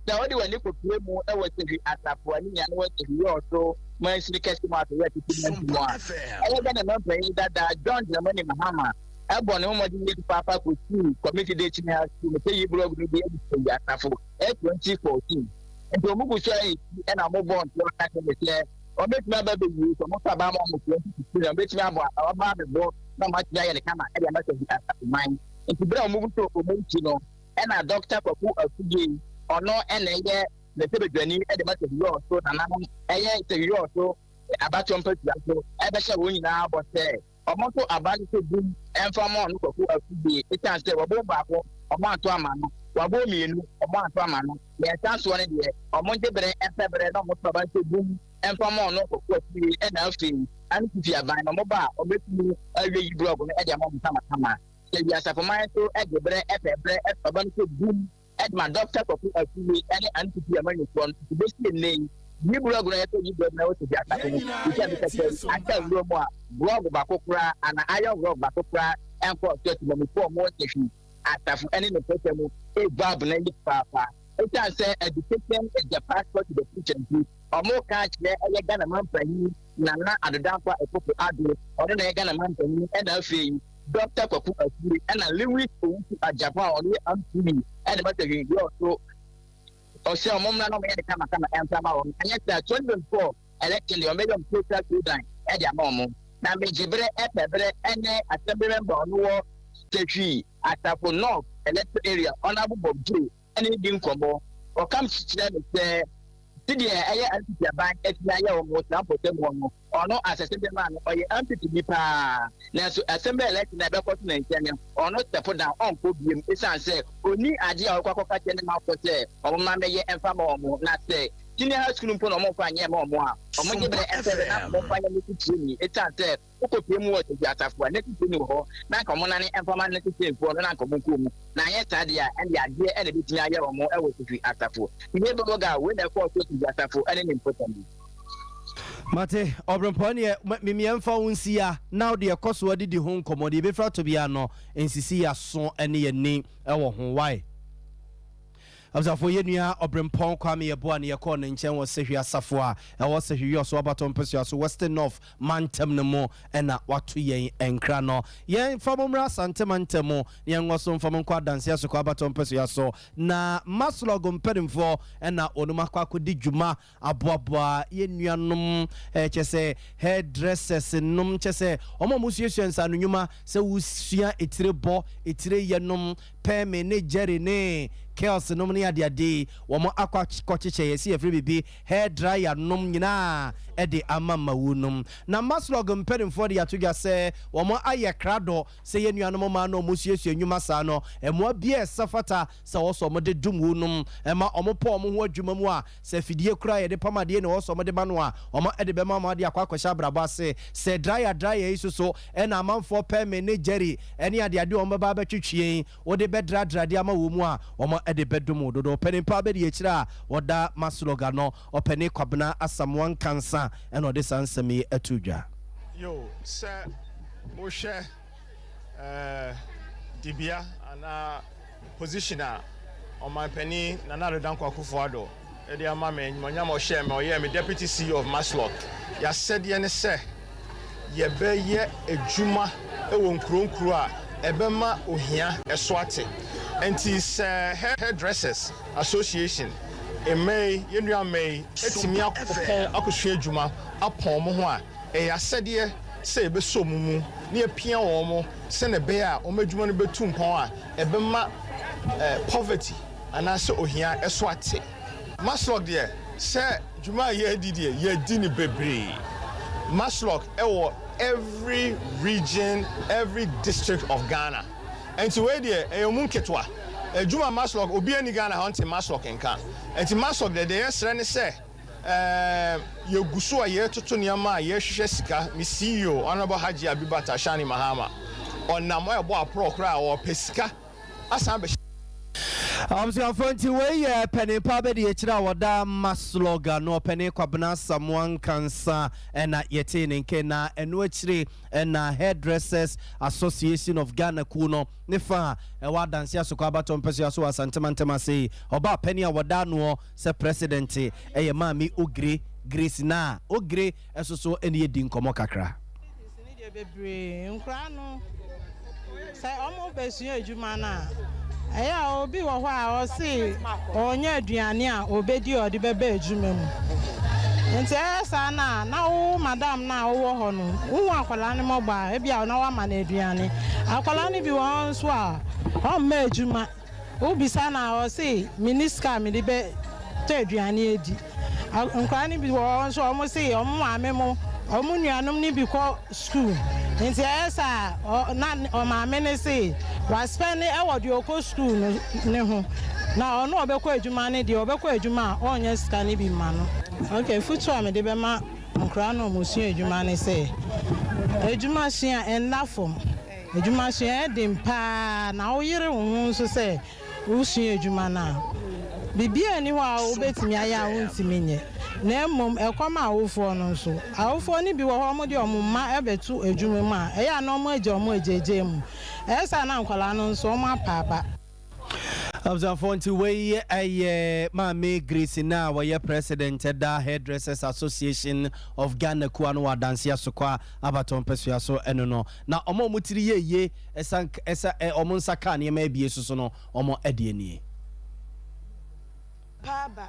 Speaker 18: na wodi wani ko pie mu e wati atapo ani nya no wati yo so man sirikesi ma to wati ti mo ayi ga na mpa yi dada John Dramani Mahama ebo ne mo di papa ko school committee de chinya school me yi blog ni bi e ya atafo 2014 ento mu ku so e na mo bon to ka me se o me tuma ba be yi so mo ta ba mo 2015 o me tuma ba be bo na ma ti ya le kama e ya ma to atafo man ento bra mo to o mo ti no e na doctor Kwaku Afuje ono eneye le tebedwani e de mate yo so na nanom eye te yo so abatom petua so e be hye wo nyina bo se omonto abali to bum enfamo no Kwaku Afuje e tan se wo bo baako omo ato ama no wo bo mienu omo ato ama no ye tan so ne de omonte bere efebre no mo to ba to bum enfamo no Kwaku Afuje e na afi an kufi aban no mo ba o betumi awe yi blog no e de mo mtama se bi asafomai so e de bere efebre efaban to bum Edma Doctor Kwaku Afuje any anti amani from the name ni blog na to ni blog na o ti ata ko ni ata ro mo blog ba kokura ana iron blog ba kokura enko to ti mo for mo tefi atafu any no problem e bab na ni papa e ta say education is the passport to the future omo ka kire e Ghana man pani na adodanfa ekoko ado ono na Ghana man pani e na afei Doctor Kwaku Afuje and a Lewis to Japan or the Antony and the battery so or shall Mona no me kama and and yet that 24 election the medium total design at the moment. Now me jibre epebre and assembly member no state at the north electoral area honorable Bob J anything combo or come to them say Tidia aya anti bank etia ya o mo na potem wo or no assembly man or ye anti bi pa na so assembly election na be ko na ntia or no step down on ko biem isan say oni ade a ko ka tene ma ko say o ma me ye emfa ma o mo na say junior high school mpo no mo fa anye ma o mo a o mo gebe efere na mo fa anye mi tini isan say ko ko piem wo ti atafo na tini ho na ka mo na ne emfa ma na tini fo na ka mo ko mu na ye tade a ende ade e na bitimi aye o mo e wo ti atafo ni be boga we na ko to atafo ene ni important
Speaker 1: Mate Obrempon ye mimiemfa wonsia now de ekoso adi di ho nkomode be fra to bia no ensisi ya so ene ye ni e wo ho why Absafo yenua obrempon kwame yeboa ne yekɔ ne nkyɛn wɔ sehwe asafo a ɛwɔ sehwe yɔ so abaton pɛsua so Western North mantem ne mo ɛna wato yɛn enkra no yɛn famomra sante mantem mo yɛn wɔso famon kwa danse aso kwa abaton pɛsua so na maslog mpedimfo ɛna onuma kwa akodi dwuma aboaboa yenuanom kyese hairdressers nom kyese omo musuesua nsa no nnwuma sɛ wusua etire bɔ etire yenom pɛme ne jeri ne chaos nom ne ade womo akwa kɔkyekyɛ yɛsi efri bibi hair dryer nom nyina ɛde amama wunum na maslog mpedimfo de yatodwa sɛ womo ayɛ krado sɛ yenuanom ma no musuesua nnwuma sa no ɛmoa bia safata sɛ wɔso mo de dum wunum ɛma ɔmo pɔ ɔmo ho adwuma mu a sɛ fidie kura yɛde pamade ne wɔso mo de ba no a ɔmo ɛde bɛma mo de akwa kɔhyɛ abraba se sɛ dryer yi so ɛna amanfo pɛme ne jeri ɛne ade ɔmo ba bɛtwetwe wo de bɛdradra de ama wo mu a ɔmo ɛde bɛdum dodo pɛne pa bɛ de yɛkyira wɔda masloga no ɔpɛne kwabena asamwan kansa ɛna ɔde sansɛm atudwa
Speaker 19: yo sɛ wohwɛ dibia ana position a ɔmanpani Nana Adodankwa Akufo-Addo ɛde ama me nyamanyam ɔhyɛ me ɔyɛ me deputy CEO of Maslog yɛasɛdeɛ ne sɛ yɛbɛyɛ adwuma ɛwɔ nkuro a ɛbɛma ohia ɛso ate enti sɛ hairdressers association emei yenua mei etimi akosua adwuma apɔn mo ho a ɛyɛ asɛdeɛ sɛ ɛbɛsɔ mu ne apia wɔn mo sɛ ne bɛyɛ a wɔn adwuma no bɛtu mpɔn a ɛbɛma poverty anaasɛ ohia ɛso ate Maslog deɛ sɛ dwuma a yɛadi deɛ yɛdi ne bebree Maslog ɛwɔ every region, every district of Ghana. And to where the Munketwa, a Juma Maslog, Obiani Ghana hunting Maslog and can. And to Maslog, the day Serene say, you Gusua ye to Tunyama, ye Shesika, Miss CEO, Honorable Haji Abibata Shani Mahama, or Namoya Boa Pro Cra or Pesca, Asambe.
Speaker 1: Fonti we penny pabe de yechira wada masloga no penny kwabena samwan kansa ena yete nenke na eno achire ena hairdressers association of Ghana kuno nefa ewa danse asokwa abaton pese aso asantema sei oba penny wada no se president eye mami ogre grace na ogre esoso ene yedi nkomo kakra
Speaker 20: ni de bebre nkra no sai omo besuya adwuma na aya obi wo ho a o si onye aduane a obedi odi bebe adwuma mu nti esa na wo madam na wo ho no wo akwala ne mogba e bia na wa ma na aduane akwala ne bi won so a o ma adwuma wo bisa na o si miniska me de be te aduane edi nkwa ne bi won so o mo si o mo ame mo o mo nuanom ne bi ko school nti esa na o ma me ne si was spending award your school ne ho na ono obekọ adwuma ne de obekọ adwuma onye sika ne bi ma no okay futu am de be ma nkra no musua adwuma ne se adwuma hia enafom adwuma hia edimpa na oyere wo nso se usua adwuma na bibia ni ho a obetimi aya wontimi nye na mom ekoma awofo no nso awofo ni bi wo ho mo de omma ebetu adwuma mu a eya no mo agye omo ajeje mu esa na nkwala no nso omo apapa
Speaker 1: Fonti we mame Grace na we president da hairdressers association of Ghana kuano wa danse asokwa abaton pesua so eno no na omo mutiri ye esa omo nsaka ne ma bie so no omo ade nie
Speaker 21: Baba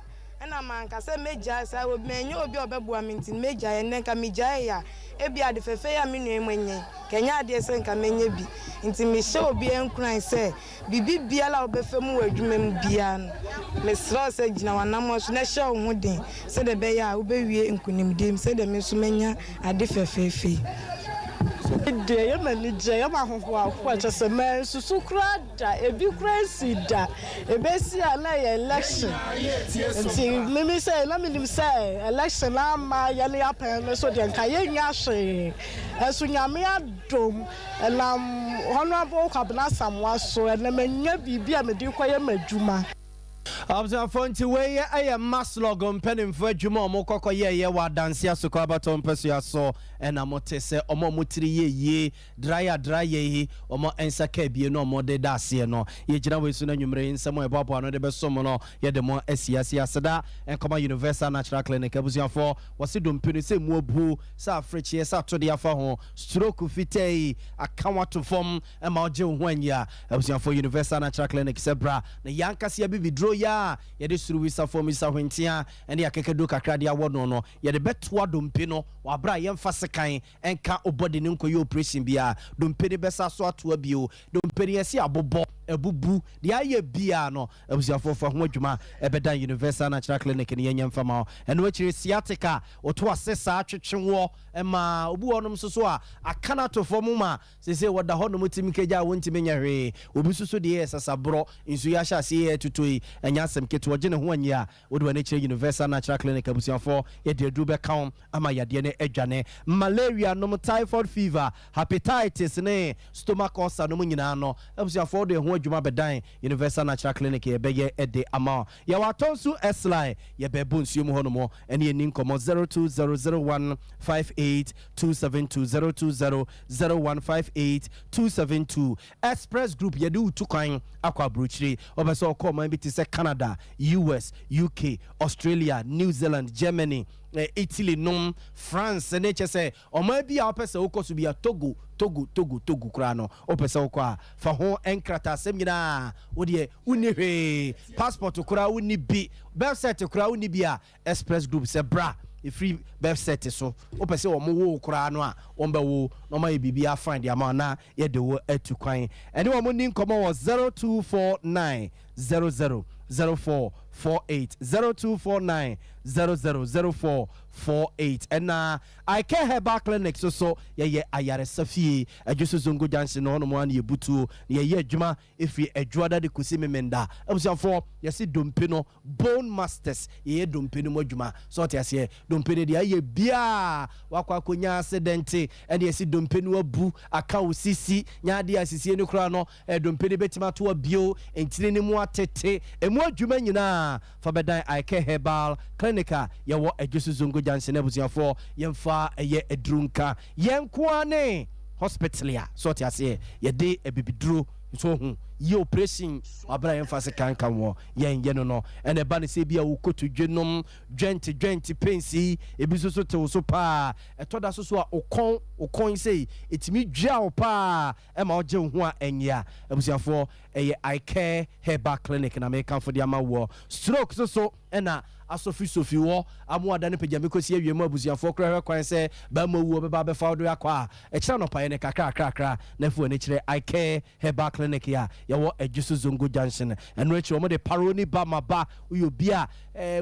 Speaker 21: na manka se meja sa wo menye obi obebua mintin meja ye nka meja ya ebi ade fefe ya menu emenye kenya ade se nka menye bi nti me hye obi enkran se bibi bia la obefemu wadwuma mu bia no me sro se gina wanam so na hye wo den se de be ya obewie nkunimdim se de me so menya ade fefefe de ye manager ye ma hofo akwa chese me susu kra da ebi kra sida ebesi ala ye election nti me say na me say election na ma ye le apen so de nka ye nya hwe esu nyame adom elam honorable kwabena samwa so na manya bibia me di kwa ye madwuma
Speaker 1: Abzafonti way a mass log on penning for Jumo Mokoko ye wa dance ya sukabaton pesu so and amote se omo mutri ye dry ye omo ensa kebie no mo de dasie no ye jina we suna nwumre nsemo ebobo no de besom no ye de mo asiasia seda en koma Universal Natural Clinic abusiafo wose dompini se mu obu sa africhie sa to de afa ho stroke fitei akawa to form e ma oje ho anya abusiafo Universal Natural Clinic sebra na yankase bibidro ya yede suru wisa form isa hwentia ene akekedo kakra de awono no yede beto adompi no wabra yemfa sekan enka obody ne nkoye operation bia dompi de besa so ato abio dompi yesi abobo ebubu de aye bia no abusiafo fa ho adwuma ebeda Universal Natural Clinic ne yemfa ma ene wachire sciatica oto asesa atwetwewo ema obu onom soso a akana to form ma sese woda ho no mutimi keja wontimi nyahwe obi soso de esasa bro insu ya sha se tutoi enya asem keto oje ne ho anya wode wane kire Universal Natural Clinic abusiafo ye de dru be kan ama yade ne adwane malaria no typhoid fever hepatitis ne stomach ulcer no nyina no abusiafo de ho adwuma bedan Universal Natural Clinic ye beye ede ama ya watonsu S-line ye bebo nsuo mu ho no mo ene enin komo 0200158272 0200158272 Express Group ye de utukwan akwa bruchiri obeso ko man bi ti se Canada, US, UK, Australia, New Zealand, Germany, Italy, nom France ne chese o ma bi a opese okosu bia Togo kra no opese okwa fa ho enkrata asem nyina wo de unihwe passport kra uni bi birth certificate kra uni bia Express Group se bra free birth certificate so opese wo mo wo kra no a wo mba wo no ma bibia find ya ma na ye de wo atukwan ene wo mo nin komo wo 0249 000448 0249 000448 and I can have back clinic so ye ayare safie adjuso zongo jansen no mo an ye butu ye adwuma efi adwoada de kusimi menda abusiafo ye se dompe no bone masters ye dompe no adwuma so te ase dompe de ye bia wakwa konya accident and ye se dompe no abu aka osisi nya de asisi ni kura no dompe de betima to abio entire ni mu atete emu adwuma nyina fa bedan I can herbal clinica ye wo adjuso zongo jansen abusiafo yemfa eye edrunka yenkwane hospitalia so ti ase ye de ebibidro so hu ye operation abra yemfa se kankan wo yen no ene ba ne se bia wo kotu dwenom 20 pensi ebisoso te wo so pa etoda so a okon sei etimi dwa wo pa e ma oje ho a enya abusiafo eye I care herbal clinic na me kan for dia ma wo stroke so ena Sophie wo amuada ne pejame kosi awiemu abusiafo kra kwan se ba mawu beba be fa do akwa e kira no paye ne kakra na fu ne kire I care herbal clinic ya wo adjuso zongo junction eno echi omo de paroni ba maba uyobia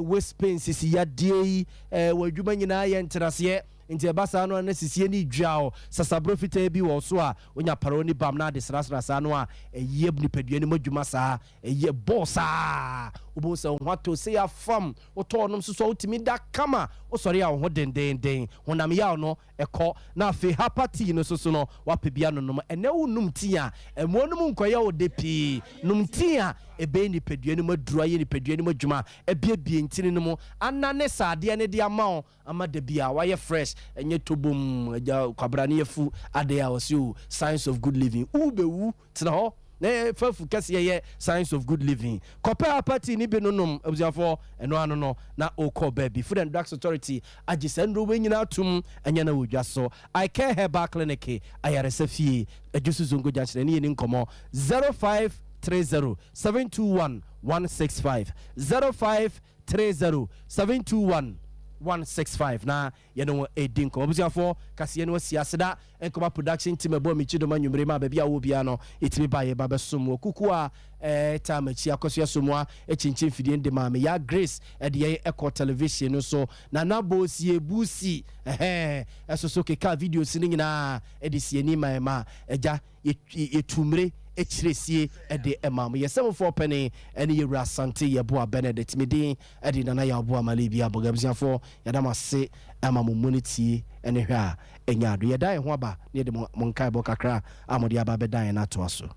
Speaker 1: waist pain sisi ya die wadwuma nyina ye nterase nti ebasa no na sisie ni dwao sasabro fita bi wo so a onya paroni bam na de srasra sa no a eyeb ni padua ni madwuma sa eye bossa obo se hwato se ya fam oto nom so utimi da kama osori a ho denden honam ya no eko na fe hapati no so no wapebia no nom ene wonum tia emonum nkoya wo depi num tia ebe ni padua ni madura ye ni padua ni madwuma ebiebie ntini no mo anane saade ne de ama de bia wa ye fresh enye tobum kwabrane yefu ade a wose Science of Good Living ubewu tena ho na fafu kase ye Science of Good Living kopa party ni benonum abusiafo eno ano no na okọ baby Food and Drugs Authority agisandro we nyina tum enya na wodwa so I care herbal clinic ayaresa fie ajusu zongo janchene ni nkomo 0530 721 165 0530 721 165 na yeno edinko obusiafo kase no siaseda enkoma production team ebo mi chido manwumre ma bia wo bia no etimi ba ye ba besom kuku a tamachi akoso asomwa echinchin fidie de ma me ya Grace de eko television no so na nabosi ebusi esoso keka video sin nyina edisi ni ma eja etumre echiresie ede emam yesem for penny ene yewura sante yebo Benedict medin ede nana ya obo amalibi abogabziafo yadamase amammunity ene hwa enya do yedai ho aba ne de monkai bo kakra amodi aba bedan na to aso